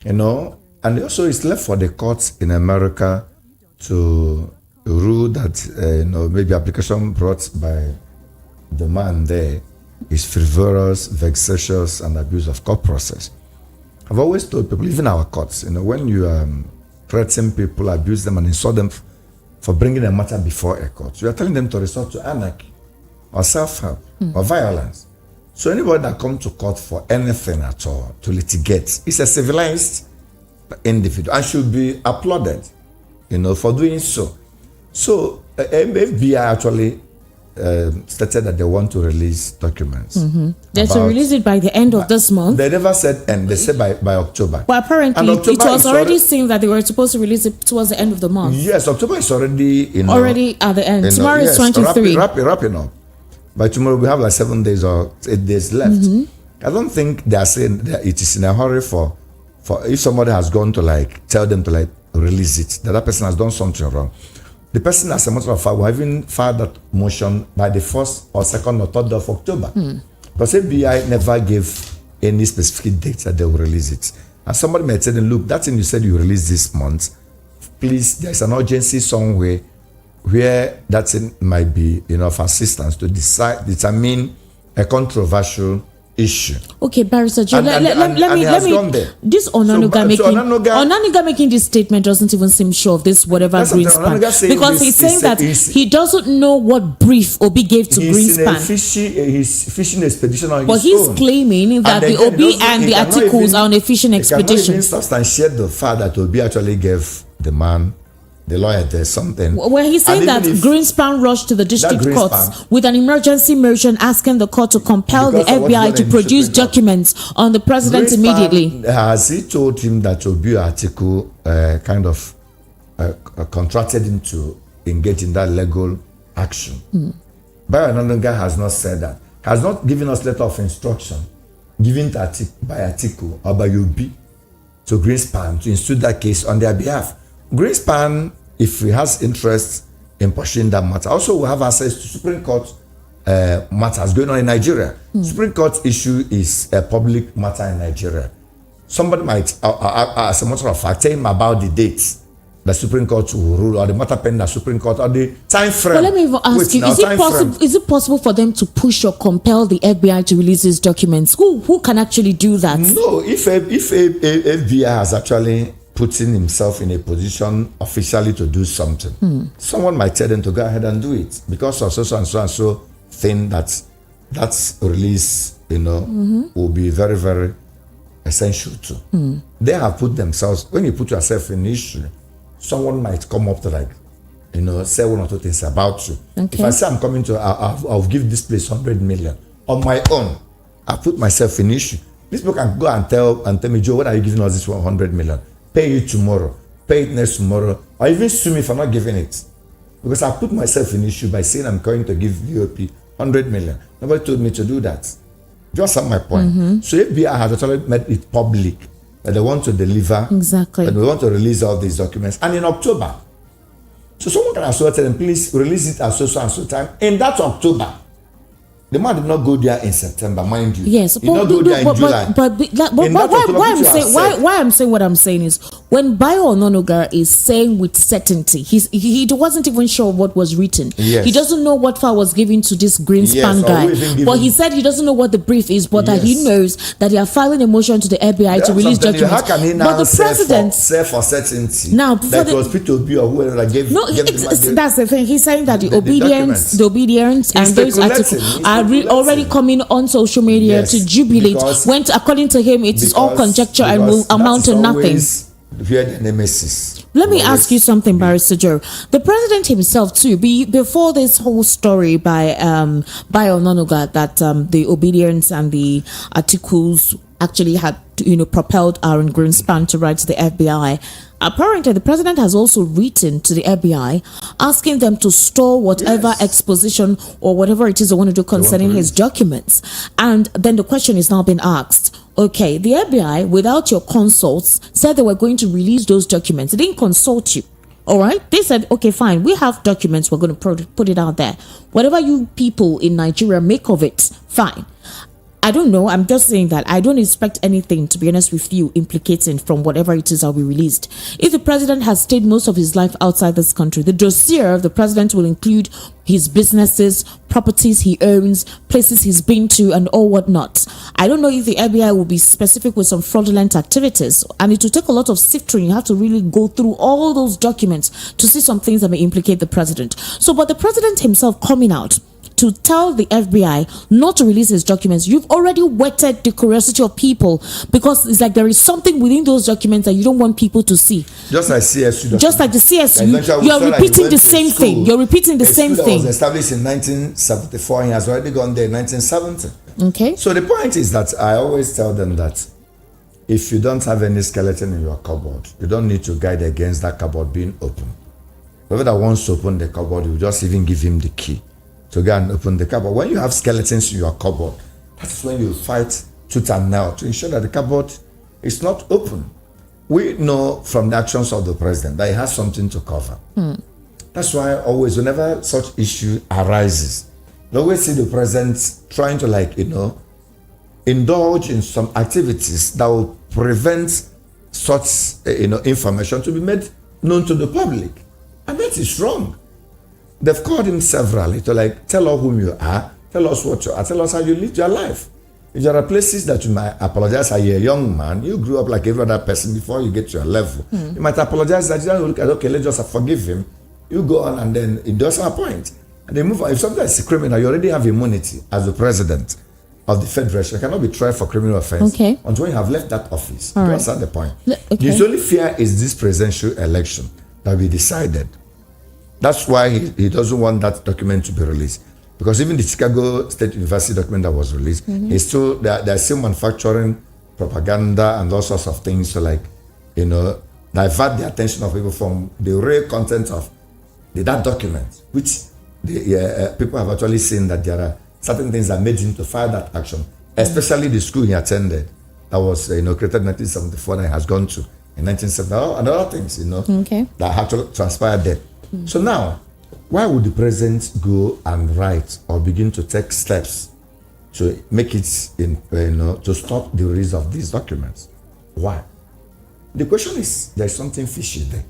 and also it's left for the courts in America to rule that maybe application brought by the man there is frivolous, vexatious, and abuse of court process. I've always told people, even our courts, when you threaten people, abuse them, and insult them for bringing a matter before a court, you are telling them to resort to anarchy or self-help or violence. So anybody that comes to court for anything at all, to litigate, is a civilized individual and should be applauded, for doing so. So FBI actually stated that they want to release documents. They're to release it by the end of this month. They never said end. They said by October. But apparently, it was already seen that they were supposed to release it towards the end of the month. Yes, October is already already at the end. Tomorrow is 23. Wrapping up. By tomorrow we have like 7 days or 8 days left. I don't think they are saying that it is in a hurry for if somebody has gone to tell them to release it, that person has done something wrong. The person, as a matter of fact, will even file that motion by the 1st or 2nd or 3rd of October. Because FBI never gave any specific date that they will release it. And somebody might tell them, look, that thing you said you release this month, please, there's an urgency somewhere where that thing might be of assistance to determine a controversial issue. Okay, Barrister Joe, let me this Onanuga making this statement doesn't even seem sure of this Greenspan, because he's saying that he doesn't know what brief Obi gave to Greenspan. He's fishing expedition on but his he's claiming that the Obi and the Atikus are on a fishing expedition. He cannot even substantiate the fact that Obi actually gave the lawyer there something. Well, he's saying that Greenspan rushed to the district courts with an emergency motion asking the court to compel the FBI to produce documents on the president Greenspan immediately. Has he told him that Obi Atiku contracted him to engage in that legal action? Bayo Ononuga has not said that. Has not given us letter of instruction given by Atiku or by Obi to Greenspan to institute that case on their behalf. Greenspan, if he has interest in pursuing that matter, also will have access to Supreme Court matters going on in Nigeria. Supreme Court issue is a public matter in Nigeria. Somebody might, as a matter of fact, tell him about the dates the Supreme Court will rule, or the matter pending the Supreme Court, or the time frame. But let me even ask you, is it possible for them to push or compel the FBI to release these documents? Who can actually do that? No, if FBI has actually putting himself in a position officially to do something, someone might tell them to go ahead and do it because of so and so thing that's release, will be very, very essential too. They have put themselves, when you put yourself in issue, someone might come up to say one or two things about you. Okay. If I say I'm coming to, I'll give this place 100 million on my own. I put myself in issue. These people can go and tell me, Joe, when are you giving us this 100 million? Pay it tomorrow, pay it next tomorrow, or even sue me if I'm not giving it. Because I put myself in issue by saying I'm going to give VOP 100 million. Nobody told me to do that. Just at my point. So FBI has actually made it public that they want to deliver. Exactly. That they want to release all these documents. And in October, so someone can also tell them, please release it at so and so time. In that October, the man did not go there in September, mind you. Yes, he did not go there in July. But why I'm saying what I'm saying is when Bayo Ononuga is saying with certainty, he wasn't even sure what was written. Yes. He doesn't know what file was given to this Greenspan guy. But he said he doesn't know what the brief is, but that he knows that they are filing a motion to the FBI to release documents. How can he now but the president say for certainty now that it was P2B or whoever that gave that's the thing. He's saying that the obedience and those articles are already coming on social media to jubilate when according to him it is all conjecture and will amount to nothing. Let me ask you something, Barrister Joe. The president himself too, before this whole story by Ononuga that the obedience and the articles actually had propelled Aaron Greenspan to write to the FBI. Apparently, the president has also written to the FBI asking them to store whatever exposition or whatever it is they want to do concerning his documents. And then the question is now being asked, okay, the FBI, without your consults, said they were going to release those documents. They didn't consult you. All right. They said, okay, fine. We have documents. We're going to put it out there. Whatever you people in Nigeria make of it, fine. I don't know. I'm just saying that I don't expect anything, to be honest with you, implicating from whatever it is that will be released. If the president has stayed most of his life outside this country, the dossier of the president will include his businesses, properties he owns, places he's been to, and all whatnot. I don't know if the FBI will be specific with some fraudulent activities, and it will take a lot of sifting. You have to really go through all those documents to see some things that may implicate the president. So, but the president himself coming out to tell the FBI not to release his documents, you've already whetted the curiosity of people, because it's like there is something within those documents that you don't want people to see. Just like CSU. Just like the CSU, you're repeating the same thing. You're repeating the same thing. It was established in 1974. He has already gone there in 1970. Okay. So the point is that I always tell them that if you don't have any skeleton in your cupboard, you don't need to guide against that cupboard being open. Whoever that wants to open the cupboard, you just even give him the key to go and open the cupboard. When you have skeletons in your cupboard, that's when you fight tooth and nail to ensure that the cupboard is not open. We know from the actions of the president that he has something to cover. That's why always, whenever such issue arises, you always see the president trying to indulge in some activities that will prevent such information to be made known to the public, and that is wrong. They've called him severally to tell us whom you are, tell us what you are, tell us how you live your life. If there are places that you might apologize, as you're a young man, you grew up like every other person before you get to your level. You might apologize that you don't look at, okay, let's just forgive him. You go on and then it does a point. And they move on. If something is criminal, you already have immunity as the president of the federation. You cannot be tried for criminal offense until you have left that office. You understand the point? The only fear is this presidential election that we decided. That's why he doesn't want that document to be released. Because even the Chicago State University document that was released, they're still manufacturing propaganda and all sorts of things to divert the attention of people from the real content of that document, which people have actually seen that there are certain things that made him to file that action, especially the school he attended that was created in 1974 and has gone to in 1970 and other things that had to transpire there. So now, why would the president go and write or begin to take steps to make it to stop the release of these documents? Why? The question is, there's something fishy there.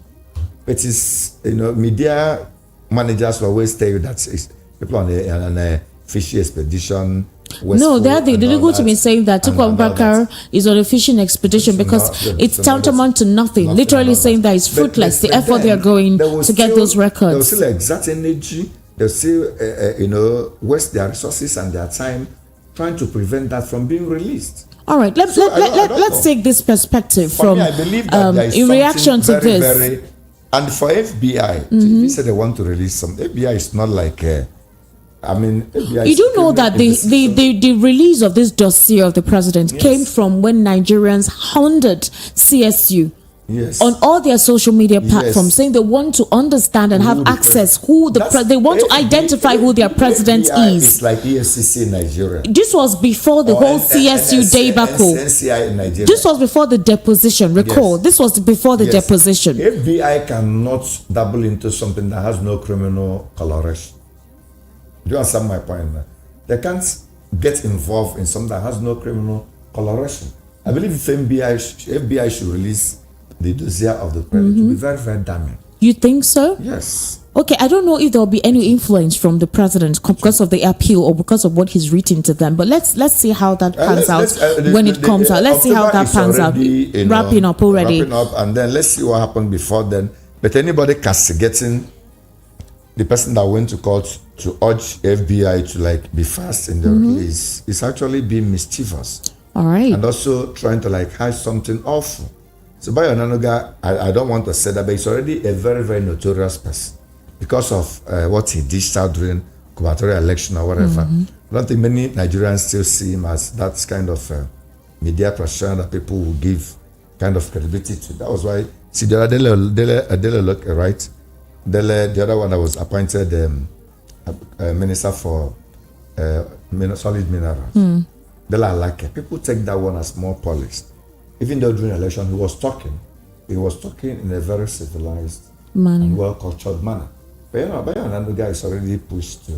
It is, media managers will always tell you that people on a fishy expedition. No, they're going to be saying that Atiku Abubakar is on a fishing expedition because it's tantamount to nothing. Literally saying that it's fruitless, the effort they are going to get those records. They'll still exert energy, they'll still, waste their resources and their time trying to prevent that from being released. All right, let's take this perspective from me, I believe that in reaction to this. And for FBI, they said they want to release some. FBI is not like I mean, you do know that the release of this dossier of the president came from when Nigerians hounded CSU on all their social media platforms, saying they want to understand and have access they want to identify who their president is. It's like EFCC in Nigeria. This was before the whole CSU debacle. NCI in Nigeria. This was before the deposition. Recall, this was before the deposition. FBI cannot dabble into something that has no criminal coloration. Do you understand my point? They can't get involved in something that has no criminal coloration. I believe if FBI should release the dossier of the president, it will be very, very damning. You think so? Yes. Okay, I don't know if there will be any influence from the president because of the appeal or because of what he's written to them. But let's see how that pans out when it comes out. Let's see how that pans out. Wrapping up already. Wrapping up, and then let's see what happened before then. But anybody castigating the person that went to court to urge FBI to be fast in the release is actually being mischievous. All right. And also trying to hide something awful. So Bayo Onanuga, I don't want to say that, but he's already a very, very notorious person because of what he dished out during gubernatorial election or whatever. I don't think many Nigerians still see him as that kind of media pressure that people will give kind of credibility to. That was why, see, the other Dele, right? Dele, the other one that was appointed minister for solid minerals. Dele Alake. People take that one as more polished. Even though during election he was talking in a very civilized and well-cultured manner. But Bayo Onanuga is already pushed to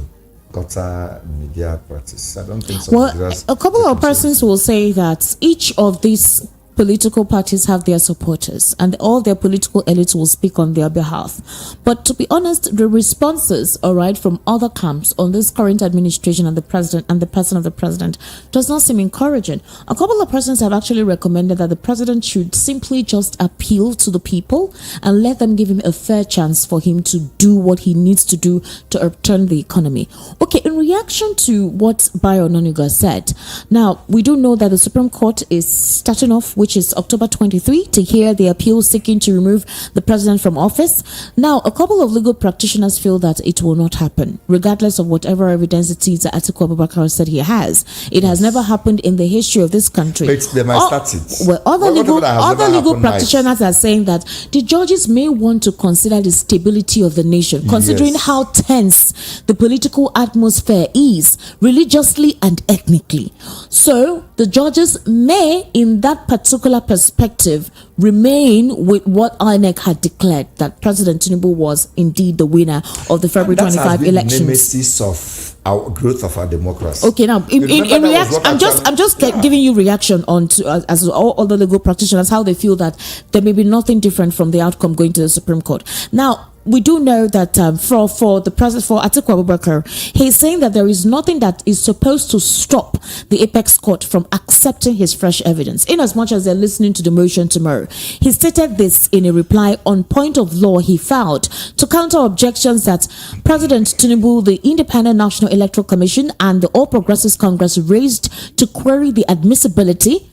gutter media practice. I don't think so. Well, a couple of persons will say that each of these political parties have their supporters and all their political elites will speak on their behalf. But to be honest, the responses, all right, from other camps on this current administration and the president and the person of the president does not seem encouraging. A couple of persons have actually recommended that the president should simply just appeal to the people and let them give him a fair chance for him to do what he needs to do to upturn the economy. Okay, in reaction to what Bayo Onanuga said, now we do know that the Supreme Court is starting off, which is October 23, to hear the appeal seeking to remove the president from office. Now, a couple of legal practitioners feel that it will not happen, regardless of whatever evidence it is that Atiku Abubakar said he has. It has never happened in the history of this country. But they might start it. Well, other legal practitioners are saying that the judges may want to consider the stability of the nation, considering how tense the political atmosphere is, religiously and ethnically. So, the judges may, in that particular perspective, remain with what INEC had declared, that President Tinubu was indeed the winner of the February 25 elections. The nemesis of our growth of our democracy. Okay, now in reaction, I'm just giving you reaction on to as all other legal practitioners, how they feel that there may be nothing different from the outcome going to the Supreme Court. Now, we do know that for the president, for Atiku Abubakar, he's saying that there is nothing that is supposed to stop the Apex Court from accepting his fresh evidence, in as much as they're listening to the motion tomorrow. He stated this in a reply on point of law he filed to counter objections that President Tinubu, the Independent National Electoral Commission, and the All Progressives Congress raised to query the admissibility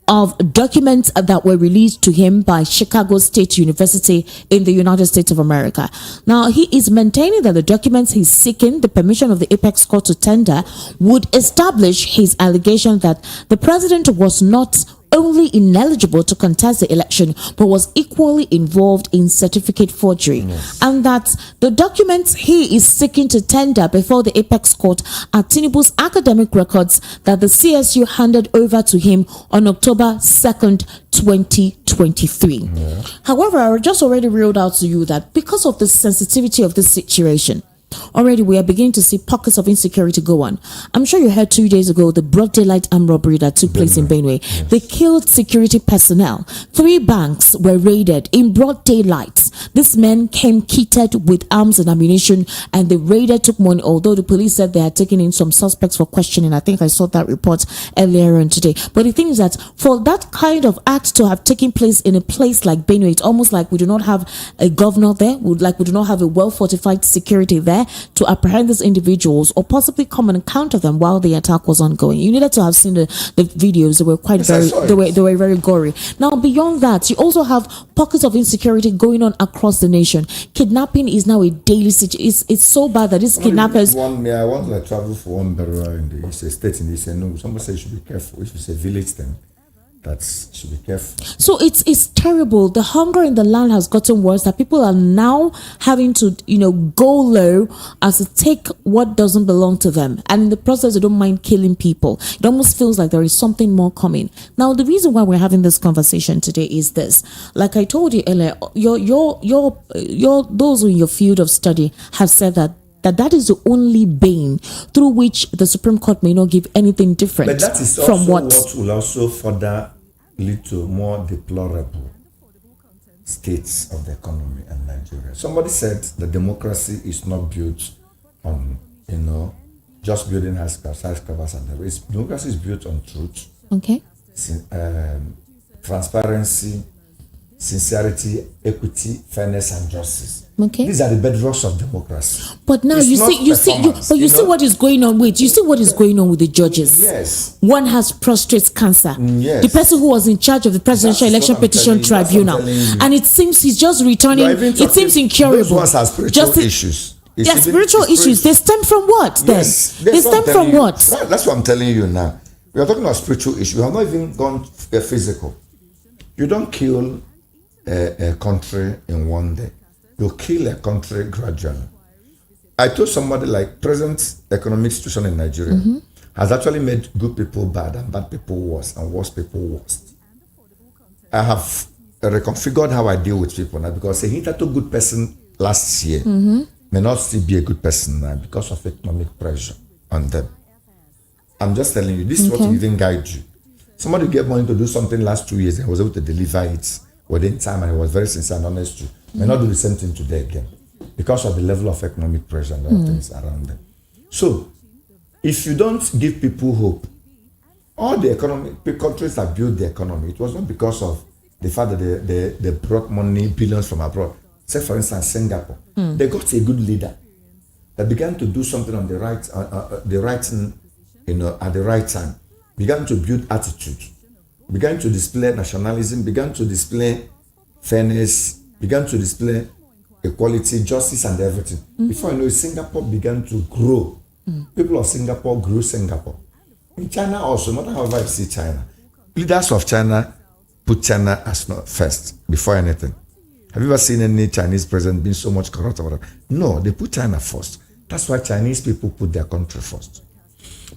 of documents that were released to him by Chicago State University in the United States of America. Now, he is maintaining that the documents he's seeking the permission of the Apex Court to tender would establish his allegation that the president was not only ineligible to contest the election, but was equally involved in certificate forgery. And that the documents he is seeking to tender before the Apex Court are Tinubu's academic records that the CSU handed over to him on October 2nd, 2023. However, I just already reeled out to you that because of the sensitivity of this situation, already we are beginning to see pockets of insecurity go on. I'm sure you heard 2 days ago the broad daylight armed robbery that took place in Benue. They killed security personnel. 3 banks were raided in broad daylight. These men came kitted with arms and ammunition, and the raider took money, although the police said they had taken in some suspects for questioning. I think I saw that report earlier on today. But the thing is that for that kind of act to have taken place in a place like Benue, it's almost like we do not have a governor there, we do not have a well-fortified security there. there to apprehend these individuals or possibly come and encounter them while the attack was ongoing. You needed to have seen the videos. They were quite they were very gory. Now, beyond that, you also have pockets of insecurity going on across the nation. Kidnapping is now a daily situation. It's so bad that these kidnappers. I want to travel for one burial in the state, and they say no. Somebody said you should be careful. If you say village, then should be careful. So it's terrible. The hunger in the land has gotten worse. That people are now having to go low as to take what doesn't belong to them, and in the process they don't mind killing people. It almost feels like there is something more coming. Now, the reason why we're having this conversation today is this. Like I told you earlier, your those in your field of study have said that is the only bane through which the Supreme Court may not give anything different. But that is also what will also further lead to more deplorable states of the economy in Nigeria. Somebody said that democracy is not built on, just building skyscrapers and the rest. Democracy is built on truth, okay, transparency, sincerity, equity, fairness, and justice. Okay. These are the bedrocks of democracy. But now you see what is going on with the judges. Yes. One has prostate cancer. Yes. The person who was in charge of the Presidential Election Petition Tribunal, and it seems he's just returning. It seems incurable. Those ones have spiritual issues. Yeah, spiritual issues. They stem from what then? Yes, they stem from what? That's what I'm telling you now. We are talking about spiritual issues. We have not even gone physical. You don't kill a country in one day. You kill a country gradually. I told somebody like present economic situation in Nigeria has actually made good people bad and bad people worse and worse people worst. I have reconfigured how I deal with people now because a hitherto good person last year may not still be a good person now because of economic pressure on them. I'm just telling you, this is what will even guide you. Somebody gave money to do something last 2 years and was able to deliver it within time and he was very sincere and honest to you. May not do the same thing today again because of the level of economic pressure and other things around them. So, if you don't give people hope, all the countries that built the economy, it was not because of the fact that they brought money, billions from abroad. Say, for instance, Singapore. They got a good leader that began to do something on the right thing, at the right time. Began to build attitude, began to display nationalism, began to display fairness, began to display equality, justice, and everything. Before you know it, Singapore began to grow. People of Singapore grew Singapore. In China also, no matter how I see China, leaders of China put China as not first before anything. Have you ever seen any Chinese president being so much corrupt about it? No, they put China first. That's why Chinese people put their country first.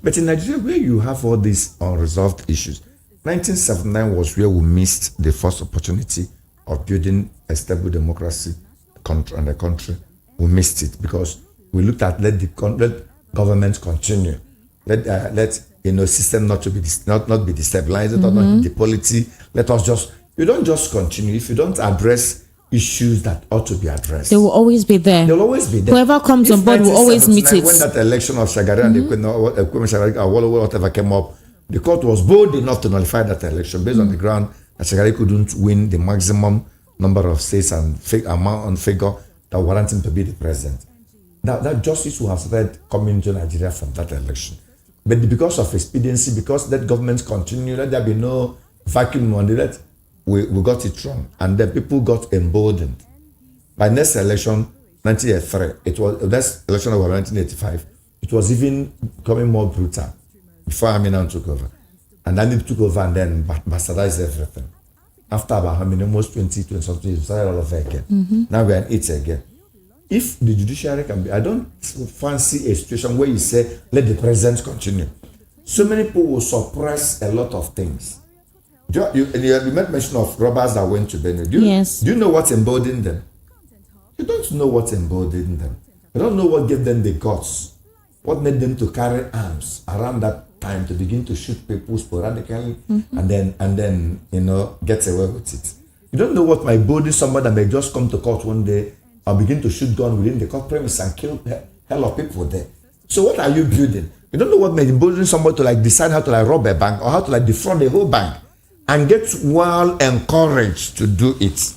But in Nigeria, where you have all these unresolved issues, 1979 was where we missed the first opportunity of building a stable democracy and a country. We missed it because we looked at let government continue, let system not be destabilized, not the polity. Let us just you don't just continue if you don't address issues that ought to be addressed. They will always be there. They'll always be there. Whoever comes on board will always meet it. When that election of Shagari and whatever came up, the court was bold enough to nullify that election based on the ground that Shagari couldn't win the maximum number of states and amount and figure that warrant him to be the president. Now that justice will have started coming to Nigeria from that election. But because of expediency, because that government continue, let there be no vacuum on that. We got it wrong, and then people got emboldened. By next election, 1983, it was next election of 1985. It was even becoming more brutal before Aminan took over, and then it took over and then bastardized everything. After about almost 20 something years, we started all over again. Now we are in it again. If the judiciary can be, I don't fancy a situation where you say let the president continue. So many people will suppress a lot of things. You made mention of robbers that went to Benin. Do you know what's emboldened them? You don't know what's emboldened them. You don't know what gave them the guts. What made them to carry arms around that time to begin to shoot people sporadically and then get away with it. You don't know what might embolden somebody that may just come to court one day and begin to shoot gun within the court premise and kill hell of people there. So what are you building? You don't know what may embolden somebody to decide how to rob a bank or how to defraud a whole bank. And get well encouraged to do it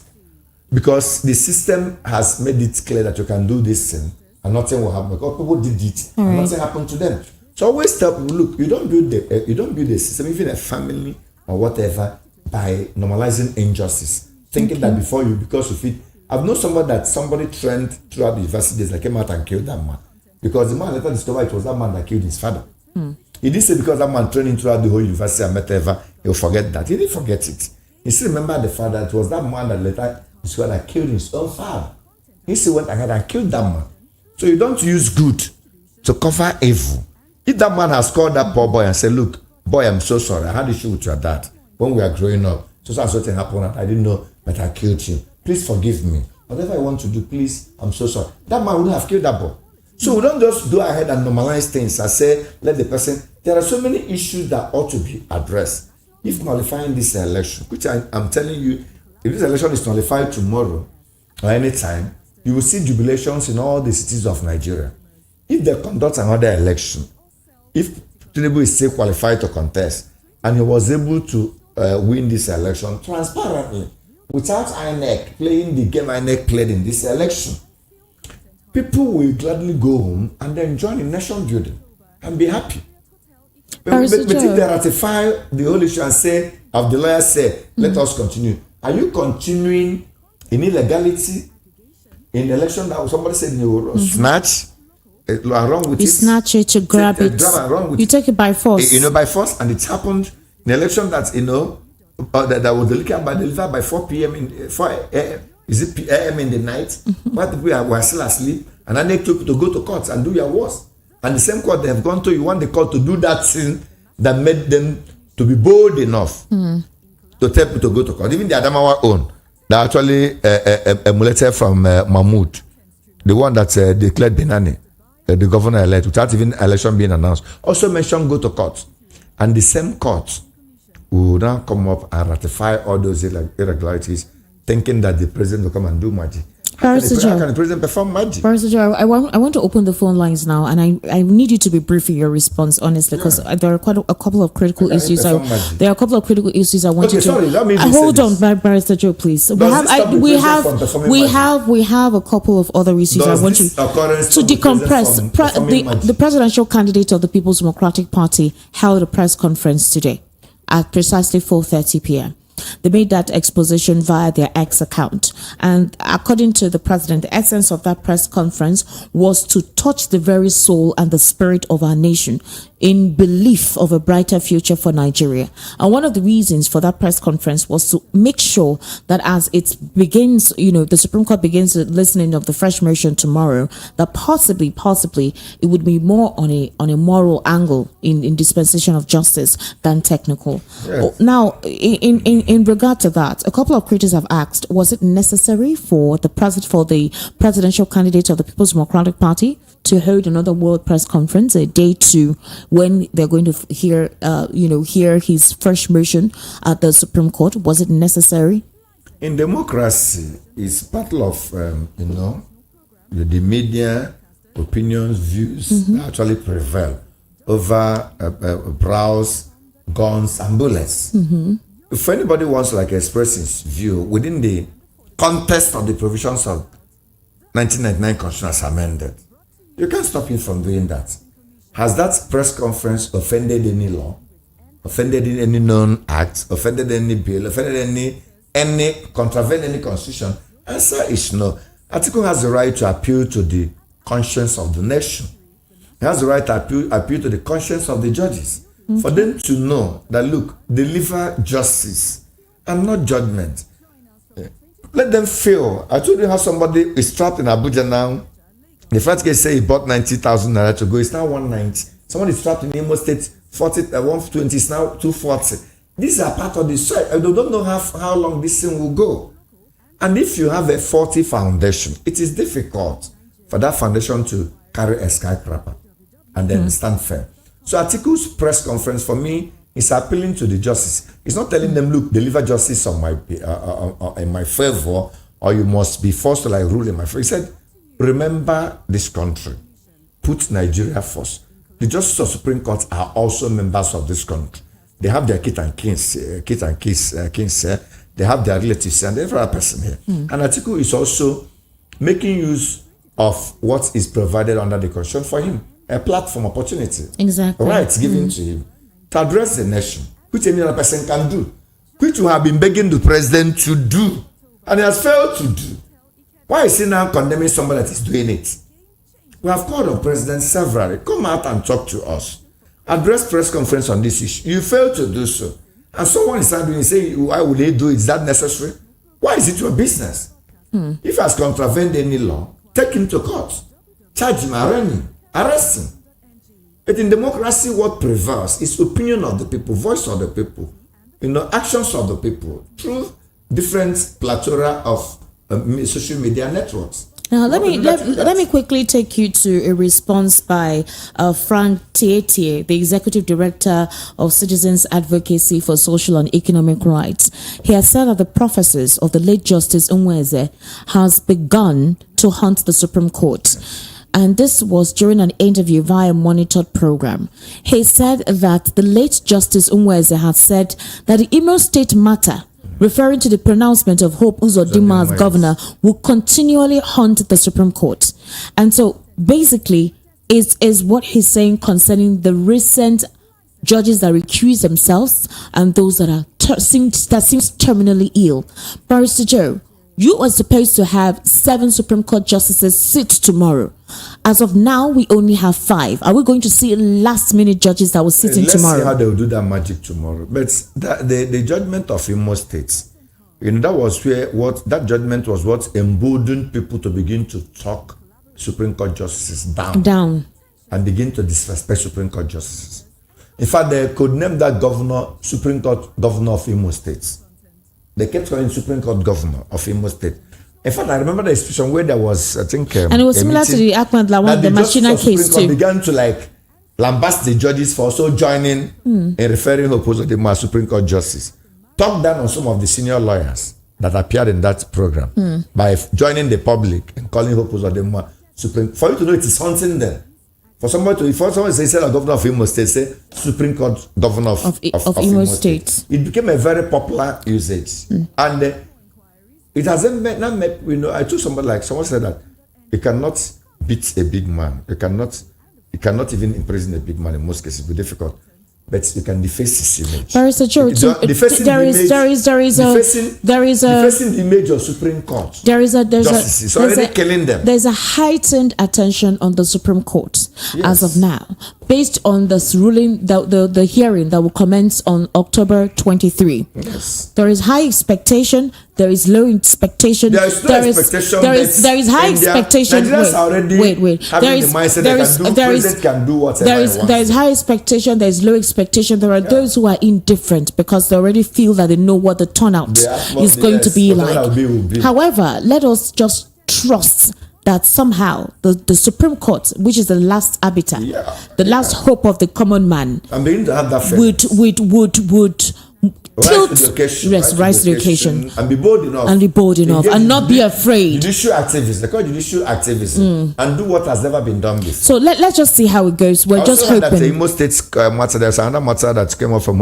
because the system has made it clear that you can do this thing and nothing will happen because people did it and right. nothing happened to them. So always tell people, look, you don't build a system, even a family or whatever, by normalizing injustice, thinking that before you, because of it. I've known somebody trained throughout the university days that came out and killed that man, because the man later discovered it was that man that killed his father. He didn't say because that man trained him throughout the whole university and whatever, he'll forget that. He didn't forget it. He still remembered the father. It was that man that later discovered that killed his own father. He still went ahead and killed that man. So you don't use good to cover evil. If that man has called that poor boy and said, look, boy, I'm so sorry. I had issue with your dad when we were growing up. So something happened and I didn't know that I killed him. Please forgive me. Whatever I want to do, please, I'm so sorry. That man wouldn't have killed that boy. So we don't just go ahead and normalize things and say, let the person. There are so many issues that ought to be addressed. If nullifying this election, which I'm telling you, if this election is nullified tomorrow or any time, you will see jubilations in all the cities of Nigeria. If they conduct another election, if Tinubu is still qualified to contest and he was able to win this election transparently, without INEC playing the game INEC played in this election, people will gladly go home and then join in nation building and be happy. But if they ratify the whole issue and say, as the lawyer said, let us continue. Are you continuing in illegality in the election that somebody said you snatch? Wrong with you snatch it, you grab it, you take it by force. By force, and it happened in the election that that was delivered by 4 p.m. in 4 a.m. Is it p.m. in the night? But people were still asleep, and then they took to go to court and do your worst. And the same court they have gone to, you want the court to do that thing that made them to be bold enough to tell people to go to court. Even the Adamawa own, they actually emulated from Mahmoud, the one that declared Benani, the governor elect, without even election being announced, also mentioned go to court. And the same court will now come up and ratify all those irregularities, thinking that the president will come and do magic. How can the president perform magic? I want to open the phone lines now, and I need you to be brief in your response, honestly, because there are quite a couple of critical issues. There are a couple of critical issues I want you to. Sorry, let me hold on, Barrister Joe, please. We have a couple of other issues I want you to decompress. The presidential candidate of the People's Democratic Party held a press conference today at precisely 4:30 p.m. They made that exposition via their X account. And according to the president, the essence of that press conference was to touch the very soul and the spirit of our nation in belief of a brighter future for Nigeria. And one of the reasons for that press conference was to make sure that as it begins, the Supreme Court begins the listening of the fresh motion tomorrow, that possibly it would be more on a moral angle in dispensation of justice than technical. Yes. Now, in regard to that, a couple of critics have asked, was it necessary for the presidential candidate of the People's Democratic Party to hold another world press conference a day to when they're going to hear his fresh motion at the Supreme Court? Was it necessary? In democracy, it's part of the media opinions, views that actually prevail over brows, guns, and bullets. If anybody wants to express his view within the context of the provisions of 1999 Constitution as amended, you can't stop him from doing that. Has that press conference offended any law, offended any known act, offended any bill, offended any contravened any constitution? Answer is no. Atiku has the right to appeal to the conscience of the nation. He has the right to appeal to the conscience of the judges. For them to know that, look, deliver justice and not judgment. Let them feel. I told you how somebody is trapped in Abuja now. The first case say he bought 90,000 naira to go. It's now 190. Someone is trapped in Imo State, 120. It's now 240. These are part of the soil. I don't know how long this thing will go. And if you have a faulty foundation, it is difficult for that foundation to carry a skyscraper and then stand firm. So Atiku's press conference for me is appealing to the justice. It's not telling them, look, deliver justice on in my favor, or you must be forced to rule in my favor. He said, remember this country. Put Nigeria first. The justices of Supreme Court are also members of this country. They have their kids and kins here. They have their relatives and every other person here. And Atiku is also making use of what is provided under the Constitution for him. A platform, opportunity. Exactly. Rights given to him to address the nation, which any other person can do, which we have been begging the president to do, and he has failed to do. Why is he now condemning somebody that is doing it? We have called on president severally. Come out and talk to us. Address press conference on this issue. You failed to do so. And someone is doing, say, why would they do it? Is that necessary? Why is it your business? If he has contravened any law, take him to court. Charge him, arrest him. But in democracy, what prevails is opinion of the people, voice of the people, actions of the people through different plethora of social media networks. Now, let me quickly take you to a response by Frank Tietie, the Executive Director of Citizens Advocacy for Social and Economic Rights. He has said that the prophecies of the late Justice Nweze has begun to haunt the Supreme Court. And this was during an interview via a monitored program. He said that the late Justice Nweze had said that the Imo State matter, referring to the pronouncement of Hope Uzodinma as governor, will continually haunt the Supreme Court. And so basically is what he's saying concerning the recent judges that recuse themselves and those that seems terminally ill. Barrister Joe, you are supposed to have 7 Supreme Court justices sit tomorrow. As of now, we only have 5. Are we going to see last-minute judges that will sit in tomorrow? Let's see how they will do that magic tomorrow. But the judgment of Imo State, that was that judgment was what emboldened people to begin to talk Supreme Court justices down and begin to disrespect Supreme Court justices. In fact, they could name that governor Supreme Court governor of Imo State. They kept calling Supreme Court governor of Imo State. In fact, I remember the situation where there was, I think, and it was similar to the Ahmed Lawan, the Machina case too. Began to lambast the judges for also joining in referring Hope Uzodinma as Supreme Court justice. Talk down on some of the senior lawyers that appeared in that program by joining the public and calling Hope Uzodinma Supreme. For you to know, it is haunting them. For someone to say governor of Imo State, say Supreme Court governor of Imo State. It became a very popular usage, and it hasn't met. I told someone said that you cannot beat a big man. You cannot even imprison a big man. In most cases, it's difficult. But you can deface his image. There is defacing the image of Supreme Court. It's already killing them. There's a heightened attention on the Supreme Court as of now, based on this ruling, the hearing that will commence on October 23. Yes. There is high expectation. There is low expectation. There is no expectation. There is high expectation. Wait. President can do whatever he wants. There is high expectation. There is low expectation. There are those who are indifferent because they already feel that they know what the turnout is going to be like. However, let us just trust that somehow the Supreme Court, which is the last arbiter, the last hope of the common man, I'm beginning to have that would rise to the occasion and be bold enough and not be afraid. Judicial activism, they call it judicial activism, and do what has never been done before. So let's just see how it goes. We're just hoping that the Imo State matter. There's another matter that came up from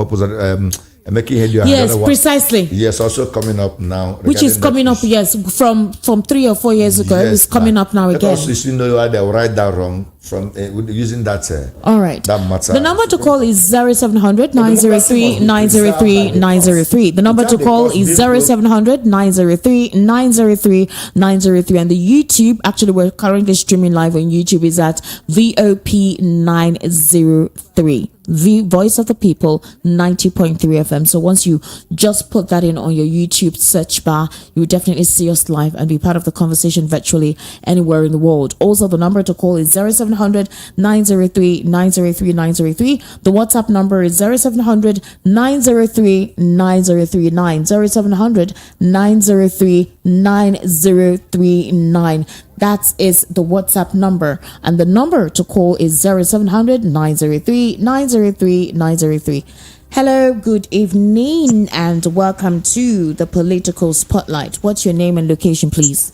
yes, precisely. Yes, also coming up now. Which is coming up, from 3 or 4 years ago. It's coming up now again. Also, you know why they will write that wrong from using that. All right. That matter. The number to call is 0700 903 903 903. The number to call is 0700 903 903 903. And the YouTube, actually, we're currently streaming live on YouTube, is at VOP 903. The Voice of the People 90.3 FM. So once you just put that in on your YouTube search bar, you will definitely see us live and be part of the conversation virtually anywhere in the world. Also, the number to call is 0700 903 903 903. The WhatsApp number is 0700 903 9039. 0700 903 9039. That is the WhatsApp number. And the number to call is 0700 903 903 903. Hello, good evening, and welcome to the Political Spotlight. What's your name and location, please?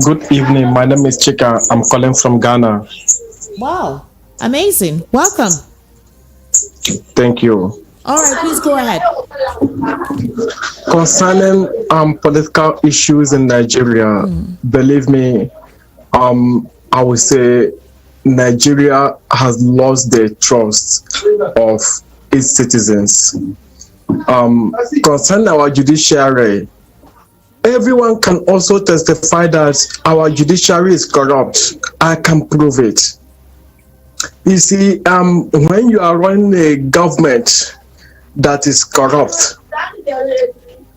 Good evening. My name is Chika. I'm calling from Ghana. Wow. Amazing. Welcome. Thank you. All right, please go ahead. Concerning political issues in Nigeria, believe me, I would say Nigeria has lost the trust of its citizens. Concerning our judiciary, everyone can also testify that our judiciary is corrupt. I can prove it. You see, when you are running a government that is corrupt,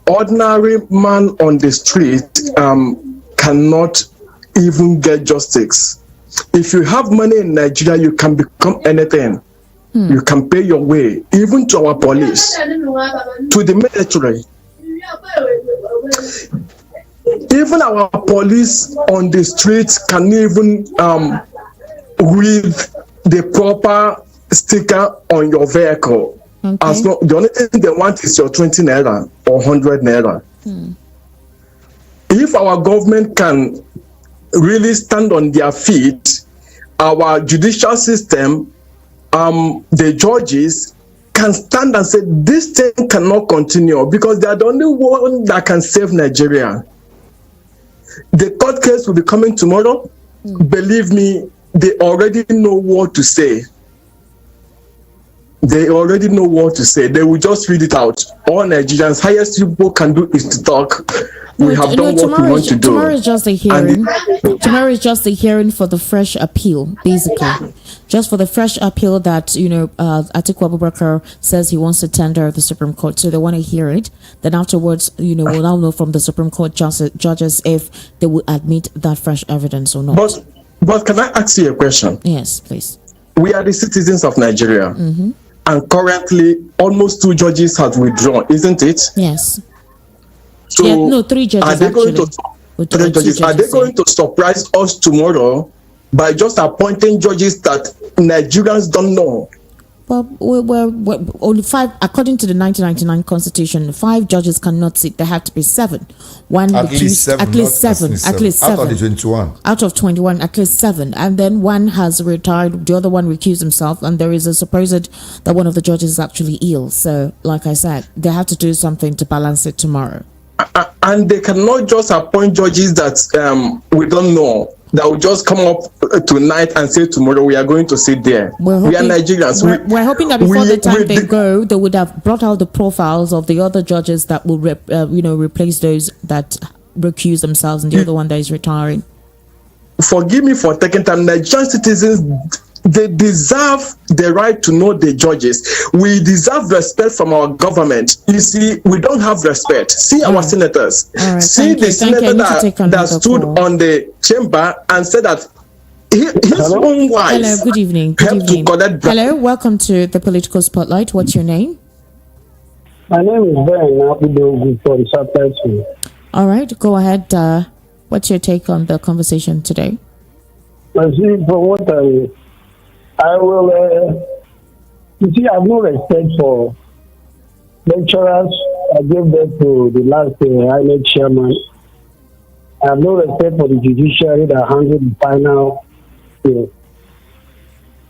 ordinary man on the street cannot even get justice. If you have money in Nigeria, you can become anything. You can pay your way, even to our police, to the military. Even our police on the streets can even read the proper sticker on your vehicle. Okay. As long, the only thing they want is your 20 naira or 100 naira. If our government can really stand on their feet, our judicial system, the judges can stand and say this thing cannot continue, because they are the only one that can save Nigeria. The court case will be coming tomorrow. Believe me, they already know what to say. They already know what to say. They will just read it out. All Nigerians, highest people can do is to talk. We have done what we want to do. Tomorrow is just a hearing. Tomorrow is just a hearing for the fresh appeal, basically. Just for the fresh appeal that, Atiku Abubakar says he wants to tender the Supreme Court. So they want to hear it. Then afterwards, we'll now know from the Supreme Court judges if they will admit that fresh evidence or not. But can I ask you a question? Yes, please. We are the citizens of Nigeria. And currently, almost 2 judges have withdrawn, isn't it? Yes. So yeah, no, 3 judges are they actually. Are they going to surprise us tomorrow by just appointing judges that Nigerians don't know? Well, we're only 5, according to the 1999 Constitution. 5 judges cannot sit. There have to be 7. At least 7. At least 7. At least 7. Out of the 21. Out of 21, at least 7. And then one has retired. The other one recused himself. And there is a supposed that one of the judges is actually ill. So, like I said, they have to do something to balance it tomorrow. And they cannot just appoint judges that we don't know, that will just come up tonight and say tomorrow we are going to sit there. We are Nigerians. We're hoping that before the time they go, they would have brought out the profiles of the other judges that will replace those that recuse themselves, and the other one that is retiring. Forgive me for taking time. Nigerian citizens, they deserve the right to know the judges. We deserve respect from our government. You see, we don't have respect. See our senators. Right, see the senator that stood on the chamber and said that his own wife. Hello, good evening. Good evening. Hello, welcome to the Political Spotlight. What's your name? My name is Ben from Southwest. All right, go ahead. What's your take on the conversation today? I see, for what I will, you see, I have no respect for lecturers. I gave that to the last INEC chairman. I have no respect for the judiciary that handled the final thing.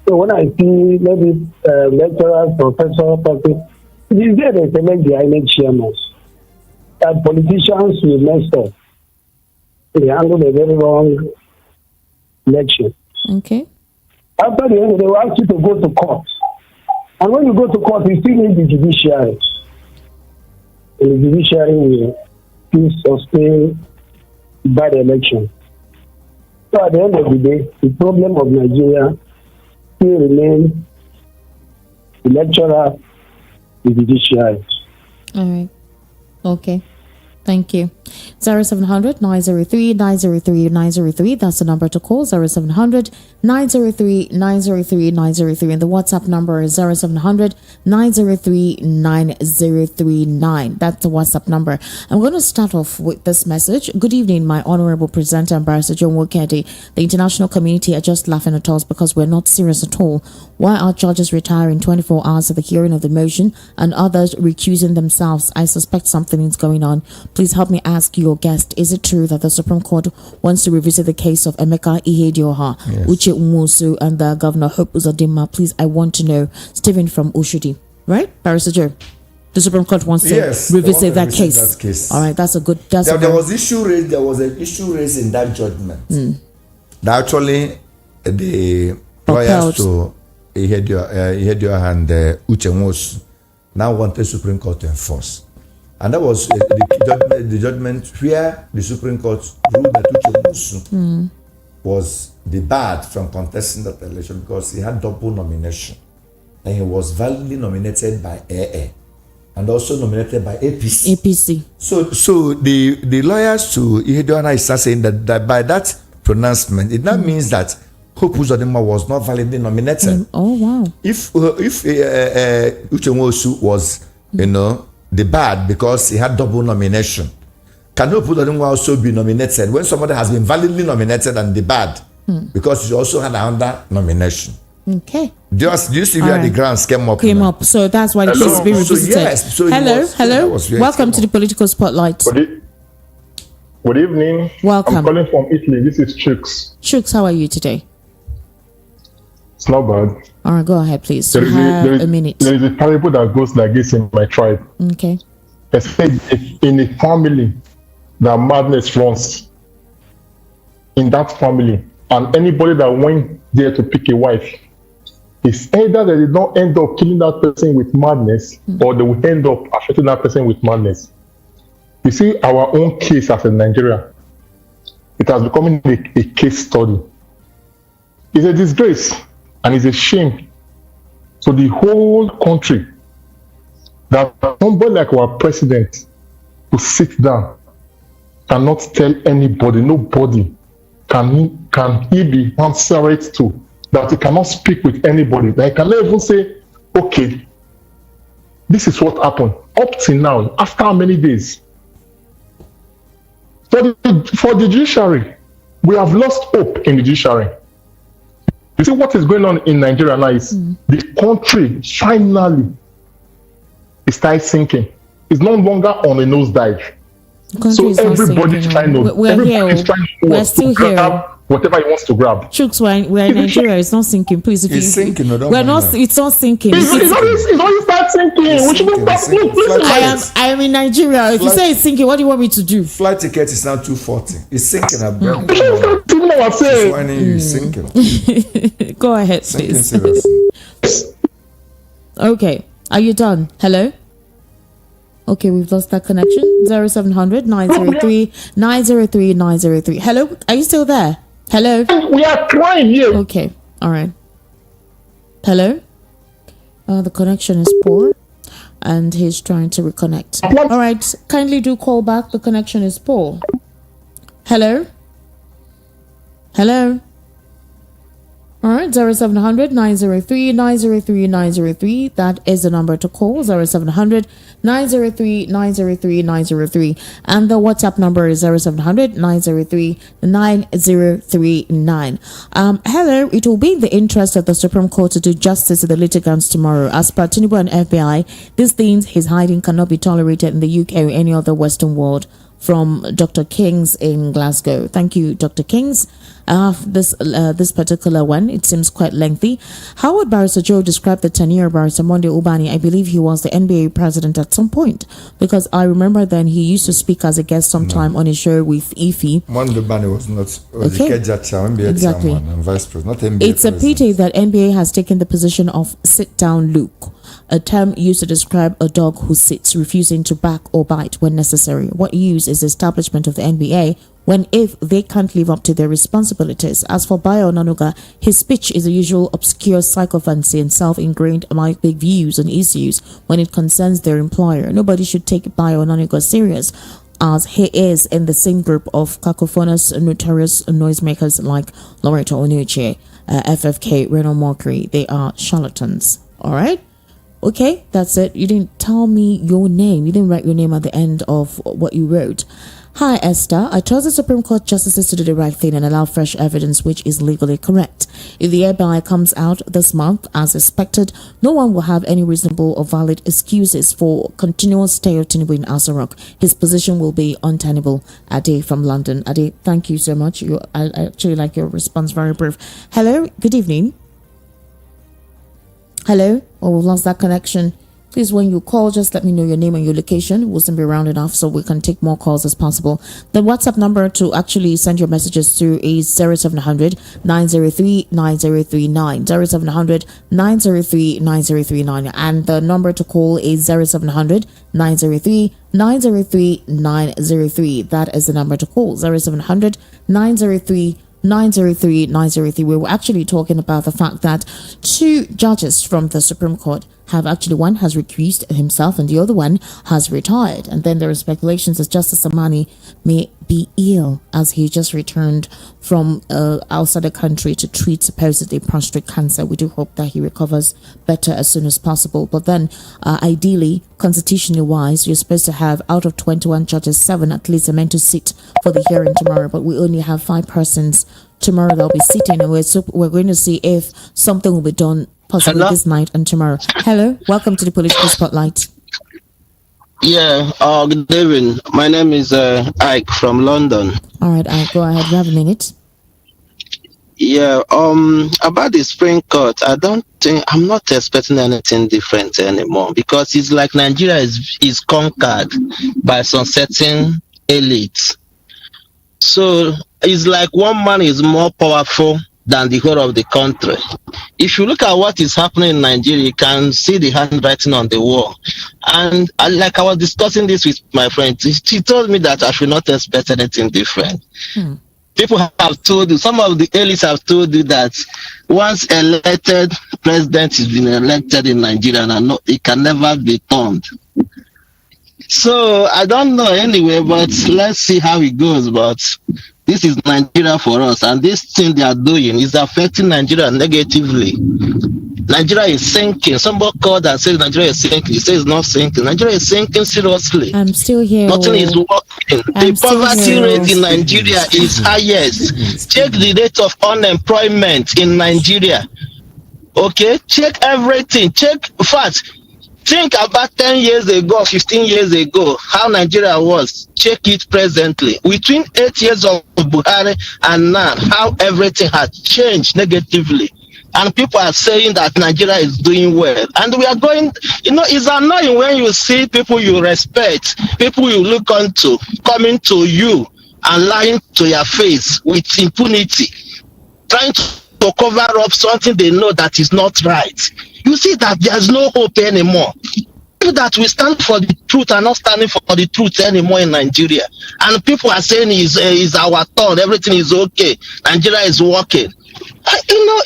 So when I see maybe lecturers, professors talking, it is there they select the INEC chairman. That politicians will mess up. They handled a very wrong election. Okay. After the end, they will ask you to go to court. And when you go to court, you still need the judiciary. And the judiciary will sustain bad election. So at the end of the day, the problem of Nigeria still remains the lecturer, the judiciary. All right. Okay. Thank you. 0700 903 903 903. That's the number to call. 0700 903 903 903. And the WhatsApp number is 0700 903 9039. That's the WhatsApp number. I'm going to start off with this message. Good evening, my honorable presenter, Ambassador John Wokedi. The international community are just laughing at us because we're not serious at all. Why are judges retiring 24 hours of the hearing of the motion and others recusing themselves? I suspect something is going on. Please help me ask your guest, is it true that the Supreme Court wants to revisit the case of Emeka Ihedioha, Uche Nwosu, and the Governor Hope Uzodinma? Please, I want to know. Stephen from Oshodi, right? Barrister Joe, the Supreme Court wants to revisit that case. All right, that's a good... There was an issue raised in that judgment. actually the lawyers to Ijeoma and Uche Nwosu now want the Supreme Court to enforce. And that was the judgment where the Supreme Court ruled that Uche Nwosu was debarred from contesting that election because he had double nomination. And he was validly nominated by AA and also nominated by APC. So the lawyers to Ijeoma is saying that by that pronouncement, it now means that Hope Uzodinma was not validly nominated. Oh wow! If Uche Nwosu was, debarred because he had double nomination, can Hope Uzodinma also be nominated when somebody has been validly nominated and debarred because he also had another nomination? Okay. Do you see where the grounds came up? So that's why the case is being revisited. Yes. So hello. Welcome to the political spotlight. Good evening. Welcome. I'm calling from Italy. This is Chooks. Chooks, how are you today? It's not bad. All right, go ahead, please. There is a minute. There is a parable that goes like this in my tribe. Okay. They say in a family that madness runs, in that family, and anybody that went there to pick a wife, it's either they did not end up killing that person with madness or they will end up affecting that person with madness. You see, our own case as in Nigeria, it has become a case study. It's a disgrace and it's a shame to the whole country that somebody like our president to sit down cannot tell anybody, nobody can he be answerable to, that he cannot speak with anybody, that he cannot even say, okay, this is what happened. Up till now, after how many days? For the judiciary, we have lost hope in the judiciary. You see what is going on in Nigeria now is the country finally is starting sinking. It's no longer on a nosedive. So everybody's trying to. We're still here. Whatever he wants to grab. Chooks, we're in Nigeria. It's not sinking. Please, it's sinking. It's not sinking. It's always start sinking. We shouldn't stop. Please. I am in Nigeria. If you say it's sinking, what do you want me to do? Flight ticket is now 240. It's sinking. It's sinking. Go ahead, please. Seriously. Okay. Are you done? Hello? Okay, we've lost that connection. 0700 903 903 903. Hello? Are you still there? Hello? We are trying here. Okay. All right. Hello? The connection is poor and he's trying to reconnect. All right. Kindly do call back. The connection is poor. Hello? Hello? All right, 0700 903 903 903. That is the number to call, 0700 903 903 903. And the WhatsApp number is 0700 903 9039. Hello, it will be in the interest of the Supreme Court to do justice to the litigants tomorrow. As per Tinubu and FBI, these things he's hiding cannot be tolerated in the UK or any other Western world. From Dr. Kings in Glasgow. Thank you, Dr. Kings. This particular one, it seems quite lengthy. How would Barrister Joe describe the tenure of Barrister Monday Ubani? I believe he was the NBA president at some point, because I remember then he used to speak as a guest sometime on a show with Ify. Monday Ubani was not NBA exactly. Chairman and vice president, not NBA It's president. a pity that NBA has taken the position of sit-down Luke, a term used to describe a dog who sits, refusing to bark or bite when necessary. What use is the establishment of the NBA if they can't live up to their responsibilities? As for Bayo Onanuga, his speech is the usual obscure psychophancy and self-ingrained myopic views on issues when it concerns their employer. Nobody should take Bayo Onanuga serious, as he is in the same group of cacophonous, notorious noisemakers like Loreto Onuche, FFK, Reno Mockery. They are charlatans. All right? Okay, that's it. You didn't tell me your name. You didn't write your name at the end of what you wrote. Hi, Esther. I trust the Supreme Court justices to do the right thing and allow fresh evidence which is legally correct. If the FBI comes out this month, as expected, no one will have any reasonable or valid excuses for continuous stay of Tinubu in Asarok. His position will be untenable. Ade from London. Ade, thank you so much. I actually like your response, very brief. Hello, good evening. Hello? Oh, we've lost that connection. Please, when you call, just let me know your name and your location. It wasn't be round enough, so we can take more calls as possible. The WhatsApp number to actually send your messages to is 0700 903 9039. 0700 903 9039. And the number to call is 0700 903 903 903. That is the number to call. 0700 903 903. We were actually talking about the fact that 2 judges from the Supreme Court have actually, one has recused himself and the other one has retired. And then there are speculations that Justice Amani may be ill as he just returned from outside the country to treat supposedly prostate cancer. We do hope that he recovers better as soon as possible. But then ideally, constitutionally wise, you're supposed to have out of 21 judges, 7 at least are meant to sit for the hearing tomorrow. But we only have 5 persons tomorrow that'll be sitting, and we're going to see if something will be done possibly this night and tomorrow. Hello, welcome to the Political Spotlight. Yeah, good evening. My name is Ike from London. All right, Ike, go ahead. You have a minute. Yeah, about the Supreme Court, I'm not expecting anything different anymore, because it's like Nigeria is conquered by some certain elites. So it's like one man is more powerful than the whole of the country. If you look at what is happening in Nigeria, you can see the handwriting on the wall. And like I was discussing this with my friend, she told me that I should not expect anything different. People have told you, some of the elites have told you that once elected president has been elected in Nigeria, and it can never be turned. So I don't know anyway, but let's see how it goes. But this is Nigeria for us, and this thing they are doing is affecting Nigeria negatively. Nigeria is sinking. Somebody called and said Nigeria is sinking. He says it's not sinking. Nigeria is sinking seriously. I'm still here. Nothing is working. The poverty rate in Nigeria is highest. Check the rate of unemployment in Nigeria. Okay, check everything. Check facts. Think about 10 years ago, 15 years ago, how Nigeria was. Check it presently. Between 8 years of Buhari and now, how everything has changed negatively. And people are saying that Nigeria is doing well. And we are going, it's annoying when you see people you respect, people you look onto, coming to you and lying to your face with impunity, trying to cover up something they know that is not right. You see that there's no hope anymore. That we stand for the truth are not standing for the truth anymore in Nigeria. And people are saying is our turn, everything is okay, Nigeria is working.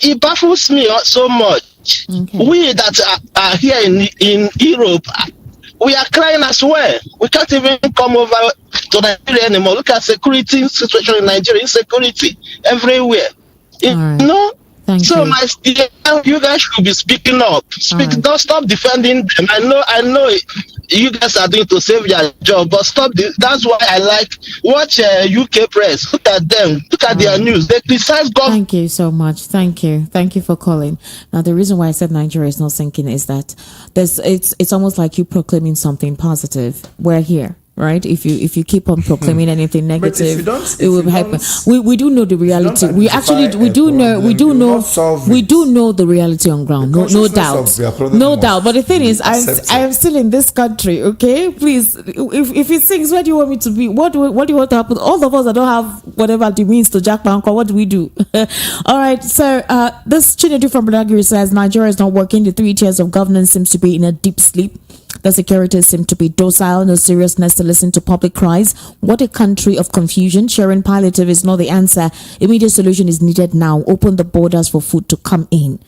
It baffles me so much. Okay. We that are here in Europe, we are crying as well. We can't even come over to Nigeria anymore. Look at security situation in Nigeria, insecurity everywhere. Right. Thank so you. My dear, you guys should be speaking up. Right. Don't stop defending them. I know you guys are doing to save your job, but stop this. That's why I watch UK press. Look at them. Look at their news. They criticize government. Thank you so much. Thank you for calling. Now the reason why I said Nigeria is not sinking is that it's almost like you proclaiming something positive. We're here. Right? If you keep on proclaiming anything negative, it will happen. We do know the reality. We do know the reality on ground. No doubt. But the thing is, I am still in this country. Okay, please. If it sings, where do you want me to be? What do you want to happen? All of us that don't have whatever it means to Jack Banko, what do we do? All right. So this Chinedu from Badagry says Nigeria is not working. The 3 tiers of governance seems to be in a deep sleep. The securities seem to be docile, no seriousness to listen to public cries. What a country of confusion. Sharing palliative is not the answer. Immediate solution is needed now. Open the borders for food to come in.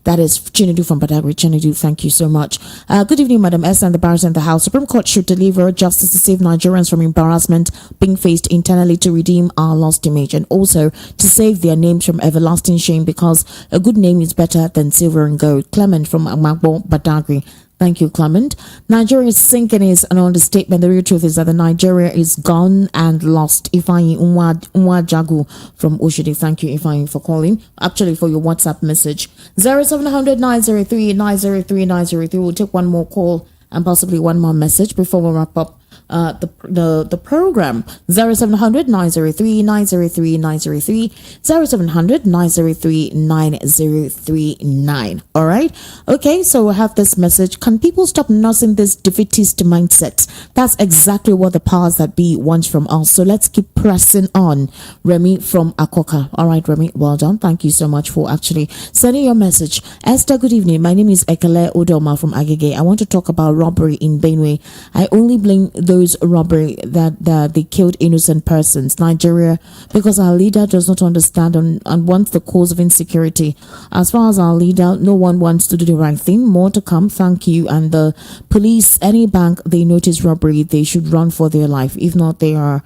That is Chinedu from Badagry. Chinedu, thank you so much. Good evening, Madam S. and the barrister in the House. Supreme Court should deliver justice to save Nigerians from embarrassment being faced internally, to redeem our lost image, and also to save their names from everlasting shame, because a good name is better than silver and gold. Clement from Amagbo, Badagry. Thank you, Clement. Nigeria is sinking is an understatement. The real truth is that the Nigeria is gone and lost. Ifeanyi Nwajagu from Oshodi. Thank you, Ifeanyi, for calling. Actually, for your WhatsApp message. 0700 903 903 903. We'll take one more call and possibly one more message before we wrap up the program. 0700 903 903 903 0700 903 9039. All right. Okay. So we have this message. Can people stop nursing this defeatist mindset? That's exactly what the powers that be want from us. So let's keep pressing on. Remy from Akoka. All right, Remy. Well done. Thank you so much for actually sending your message. Esther, good evening. My name is Ekele Odoma from Agege. I want to talk about robbery in Benue. I only blame those robbery that they killed innocent persons. Nigeria, because our leader does not understand and wants the cause of insecurity. As far as our leader, no one wants to do the right thing. More to come. Thank you. And the police, any bank they notice robbery, they should run for their life. If not, they are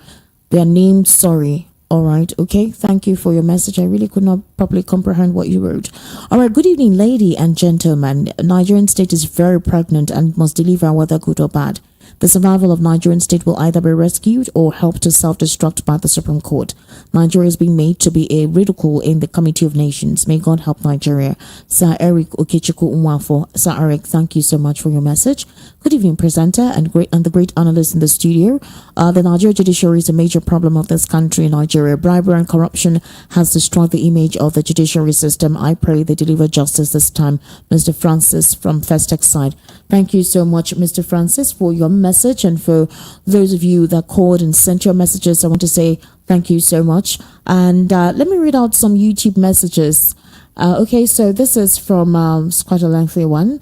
named sorry. All right. Okay. Thank you for your message. I really could not properly comprehend what you wrote. All right. Good evening, lady and gentlemen. Nigerian state is very pregnant and must deliver whether good or bad. The survival of Nigerian state will either be rescued or helped to self-destruct by the Supreme Court. Nigeria is being made to be a ridicule in the Committee of Nations. May God help Nigeria. Sir Eric Okechukwu Nwafo. Sir Eric, thank you so much for your message. Good evening, presenter and the great analyst in the studio. The Nigerian judiciary is a major problem of this country, Nigeria. Bribery and corruption has destroyed the image of the judiciary system. I pray they deliver justice this time. Mr. Francis from Festex side. Thank you so much, Mr. Francis, for your message, and for those of you that called and sent your messages, I want to say thank you so much. And let me read out some YouTube messages. Okay, so this is from it's quite a lengthy one.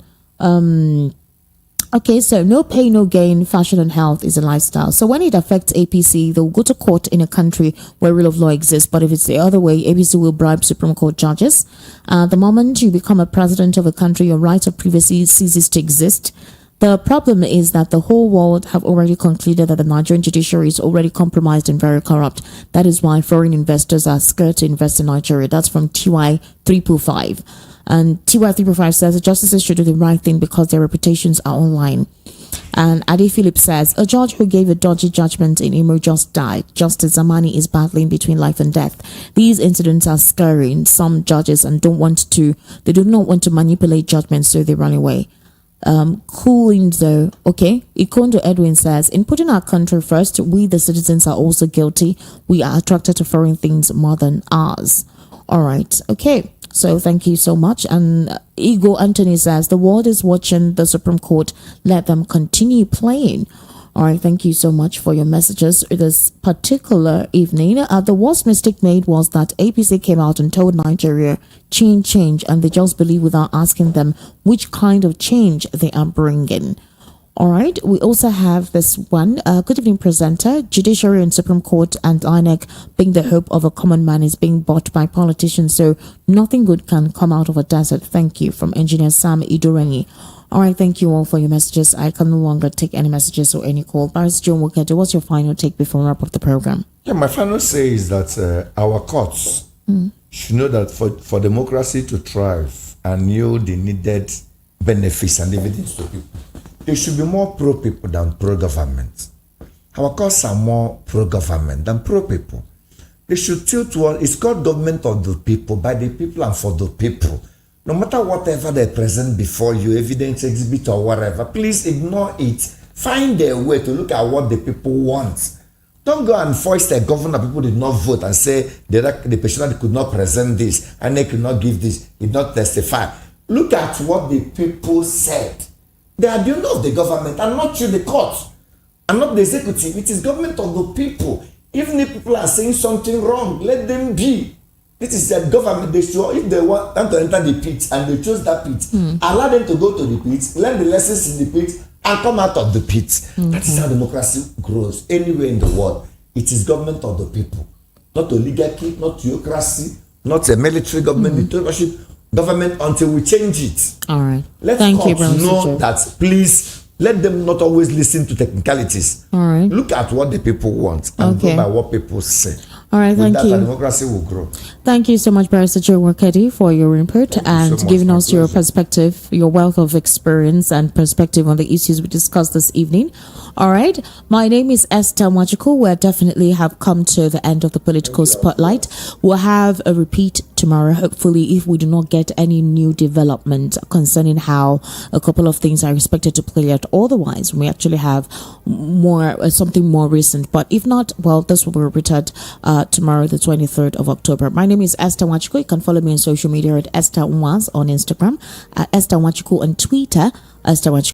Okay, so no pay, no gain, fashion and health is a lifestyle. So when it affects APC, they'll go to court in a country where rule of law exists. But if it's the other way, APC will bribe Supreme Court judges. The moment you become a president of a country, your right of privacy ceases to exist. The problem is that the whole world have already concluded that the Nigerian judiciary is already compromised and very corrupt. That is why foreign investors are scared to invest in Nigeria. That's from TY 325. And TY 325 says the justices should do the right thing because their reputations are online. And Ade Philip says, a judge who gave a dodgy judgment in Imo just died. Justice Zamani is battling between life and death. These incidents are scaring some judges and do not want to manipulate judgments, so they run away. Cooling though, okay. Ikondo Edwin says, in putting our country first, we the citizens are also guilty. We are attracted to foreign things more than ours. All right, okay. So thank you so much. And Ego Anthony says, the world is watching the Supreme Court. Let them continue playing. All right, thank you so much for your messages this particular evening. The worst mistake made was that APC came out and told Nigeria, change, and they just believe without asking them which kind of change they are bringing. All right, we also have this one. Good evening, presenter. Judiciary and Supreme Court and INEC being the hope of a common man is being bought by politicians, so nothing good can come out of a desert. Thank you from Engineer Sam Idurenyi. All right, thank you all for your messages. I can no longer take any messages or any call. Barrister John Wokede, what's your final take before we wrap up the program? Yeah, my final say is that our courts should know that for democracy to thrive and yield the needed benefits and dividends to people, they should be more pro-people than pro-government. Our courts are more pro-government than pro-people. They should tilt toward, it's called government of the people, by the people and for the people. No matter whatever they present before you, evidence, exhibit or whatever, please ignore it. Find a way to look at what the people want. Don't go and foist a governor people did not vote and say the petitioner could not present this and they could not give this, did not testify. Look at what the people said. They are the owner of the government and not you, the court, and not the executive. It is government of the people. Even if people are saying something wrong, let them be. This is the government. They should, if they want them to enter the pit and they chose that pit, allow them to go to the pit, learn the lessons in the pit, and come out of the pit. That is how democracy grows anywhere in the world. It is government of the people, not oligarchy, not theocracy, not a military government, dictatorship government until we change it. All right. Let courts know that, please, let them not always listen to technicalities. All right. Look at what the people want and go by what people say. All right, thank you. Democracy will grow. Thank you so much, Barrister Joe Wakedi, for your input and giving us your perspective, your wealth of experience and perspective on the issues we discussed this evening. All right, my name is Esther Majiku. We definitely have come to the end of the political spotlight. We'll have a repeat tomorrow. Hopefully, if we do not get any new development concerning how a couple of things are expected to play out, otherwise, we actually have more something more recent. But if not, well, this will be repeated tomorrow, the 23rd of October. My name is Esther Nwachukwu. You can follow me on social media at Esther Nwaz on Instagram, Esther Nwachukwu on Twitter, Esther Nwachukwu